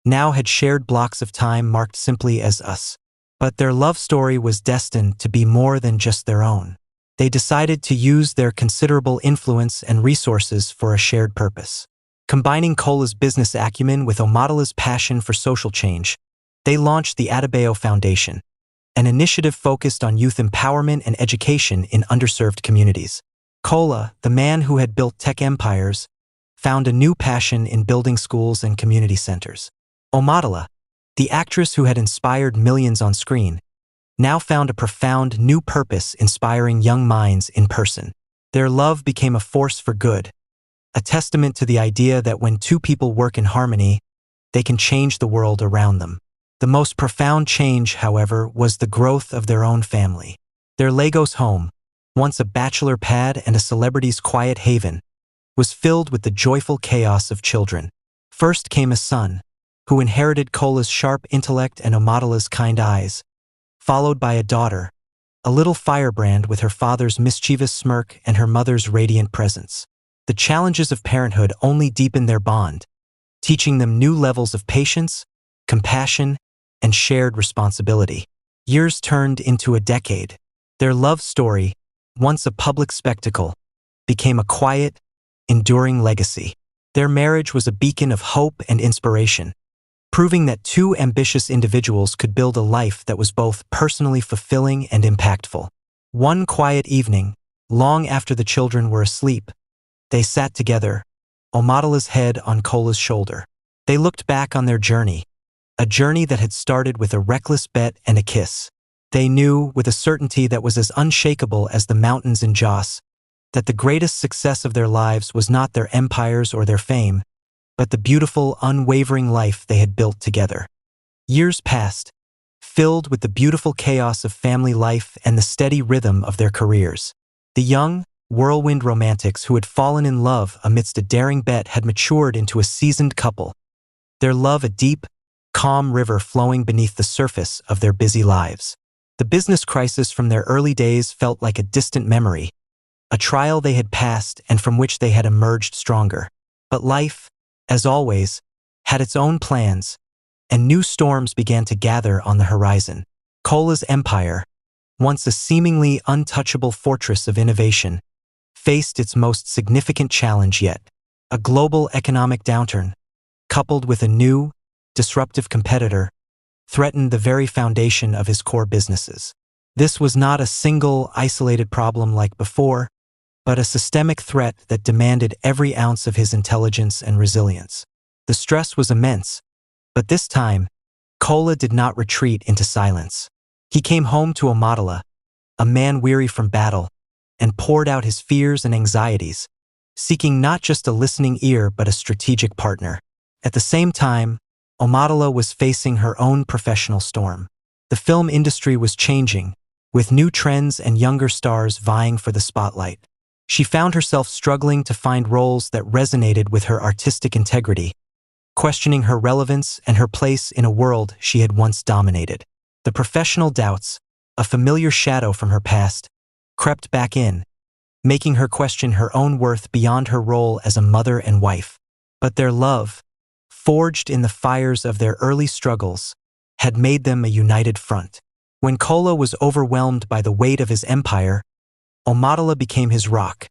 now had shared blocks of time marked simply as us. But their love story was destined to be more than just their own. They decided to use their considerable influence and resources for a shared purpose. Combining Kola's business acumen with Omotola's passion for social change, they launched the Adebayo Foundation, an initiative focused on youth empowerment and education in underserved communities. Kola, the man who had built tech empires, found a new passion in building schools and community centers. Omotola, the actress who had inspired millions on screen, now found a profound new purpose inspiring young minds in person. Their love became a force for good, a testament to the idea that when two people work in harmony, they can change the world around them. The most profound change, however, was the growth of their own family. Their Lagos home, once a bachelor pad and a celebrity's quiet haven, was filled with the joyful chaos of children. First came a son, who inherited Cola's sharp intellect and Omotola's kind eyes, followed by a daughter, a little firebrand with her father's mischievous smirk and her mother's radiant presence. The challenges of parenthood only deepened their bond, teaching them new levels of patience, compassion, and shared responsibility. Years turned into a decade. Their love story, once a public spectacle, became a quiet, enduring legacy. Their marriage was a beacon of hope and inspiration, proving that two ambitious individuals could build a life that was both personally fulfilling and impactful. One quiet evening, long after the children were asleep, they sat together, Omotola's head on Cola's shoulder. They looked back on their journey, a journey that had started with a reckless bet and a kiss. They knew, with a certainty that was as unshakable as the mountains in Jos, that the greatest success of their lives was not their empires or their fame, but the beautiful, unwavering life they had built together. Years passed, filled with the beautiful chaos of family life and the steady rhythm of their careers. The young, whirlwind romantics who had fallen in love amidst a daring bet had matured into a seasoned couple, their love a deep, calm river flowing beneath the surface of their busy lives. The business crisis from their early days felt like a distant memory, a trial they had passed and from which they had emerged stronger. But life, as always, had its own plans, and new storms began to gather on the horizon. Cola's empire, once a seemingly untouchable fortress of innovation, faced its most significant challenge yet. A global economic downturn, coupled with a new, disruptive competitor, threatened the very foundation of his core businesses. This was not a single, isolated problem like before, but a systemic threat that demanded every ounce of his intelligence and resilience. The stress was immense, but this time, Cola did not retreat into silence. He came home to Omotola, a man weary from battle, and poured out his fears and anxieties, seeking not just a listening ear but a strategic partner. At the same time, Omotola was facing her own professional storm. The film industry was changing, with new trends and younger stars vying for the spotlight. She found herself struggling to find roles that resonated with her artistic integrity, questioning her relevance and her place in a world she had once dominated. The professional doubts, a familiar shadow from her past, crept back in, making her question her own worth beyond her role as a mother and wife. But their love, forged in the fires of their early struggles, had made them a united front. When Cola was overwhelmed by the weight of his empire, Omotola became his rock,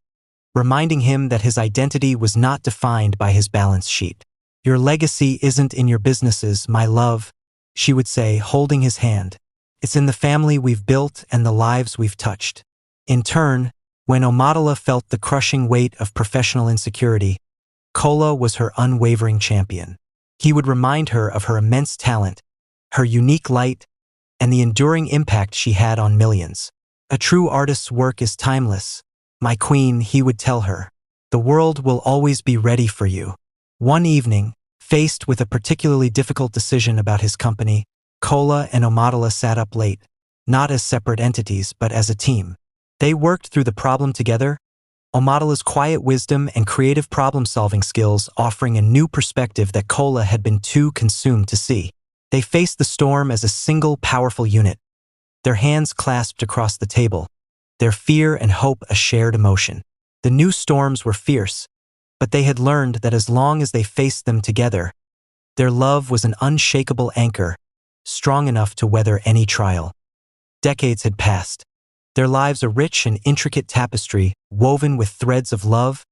reminding him that his identity was not defined by his balance sheet. "Your legacy isn't in your businesses, my love," she would say, holding his hand. "It's in the family we've built and the lives we've touched." In turn, when Omotola felt the crushing weight of professional insecurity, Cola was her unwavering champion. He would remind her of her immense talent, her unique light, and the enduring impact she had on millions. "A true artist's work is timeless, my queen," he would tell her. "The world will always be ready for you." One evening, faced with a particularly difficult decision about his company, Cola and Omotola sat up late, not as separate entities but as a team. They worked through the problem together, Omotola's quiet wisdom and creative problem-solving skills offering a new perspective that Cola had been too consumed to see. They faced the storm as a single powerful unit, their hands clasped across the table, their fear and hope a shared emotion. The new storms were fierce, but they had learned that as long as they faced them together, their love was an unshakable anchor, strong enough to weather any trial. Decades had passed, their lives a rich and intricate tapestry woven with threads of love,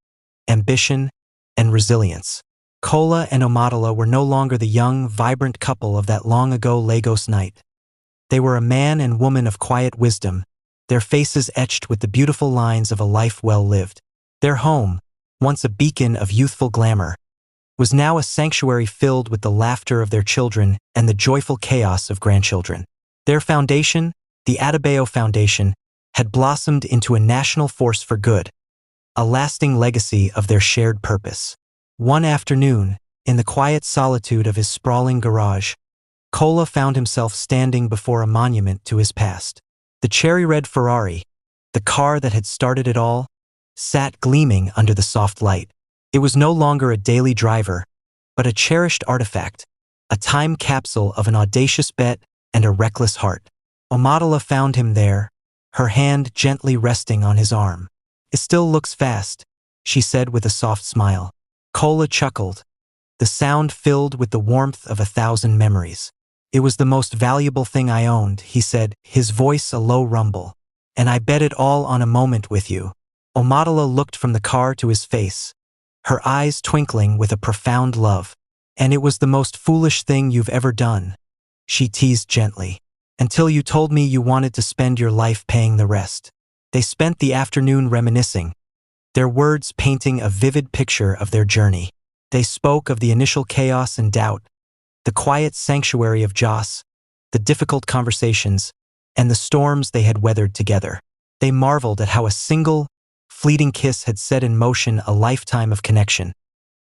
ambition, and resilience. Cola and Omotola were no longer the young, vibrant couple of that long-ago Lagos night. They were a man and woman of quiet wisdom, their faces etched with the beautiful lines of a life well lived. Their home, once a beacon of youthful glamour, was now a sanctuary filled with the laughter of their children and the joyful chaos of grandchildren. Their foundation, the Adebayo Foundation, had blossomed into a national force for good, a lasting legacy of their shared purpose. One afternoon, in the quiet solitude of his sprawling garage, Cola found himself standing before a monument to his past. The cherry-red Ferrari, the car that had started it all, sat gleaming under the soft light. It was no longer a daily driver, but a cherished artifact, a time capsule of an audacious bet and a reckless heart. Omadala found him there, her hand gently resting on his arm. "It still looks fast," she said with a soft smile. Cola chuckled, the sound filled with the warmth of 1,000 memories. "It was the most valuable thing I owned," he said, his voice a low rumble. "And I bet it all on a moment with you." Omadala looked from the car to his face, her eyes twinkling with a profound love. "And it was the most foolish thing you've ever done," she teased gently, "until you told me you wanted to spend your life paying the rest." They spent the afternoon reminiscing, their words painting a vivid picture of their journey. They spoke of the initial chaos and doubt, the quiet sanctuary of Joss, the difficult conversations, and the storms they had weathered together. They marveled at how a single, fleeting kiss had set in motion a lifetime of connection,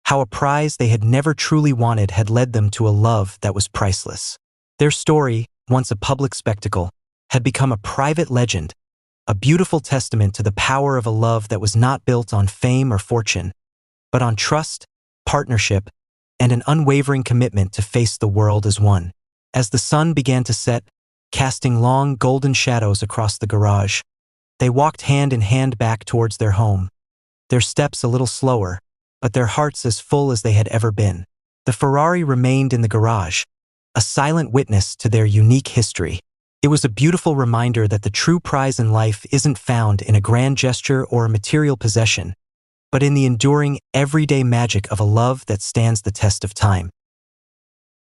how a prize they had never truly wanted had led them to a love that was priceless. Their story, once a public spectacle, had become a private legend, a beautiful testament to the power of a love that was not built on fame or fortune, but on trust, partnership, and an unwavering commitment to face the world as one. As the sun began to set, casting long golden shadows across the garage, they walked hand in hand back towards their home, their steps a little slower, but their hearts as full as they had ever been. The Ferrari remained in the garage, a silent witness to their unique history. It was a beautiful reminder that the true prize in life isn't found in a grand gesture or a material possession, but in the enduring, everyday magic of a love that stands the test of time.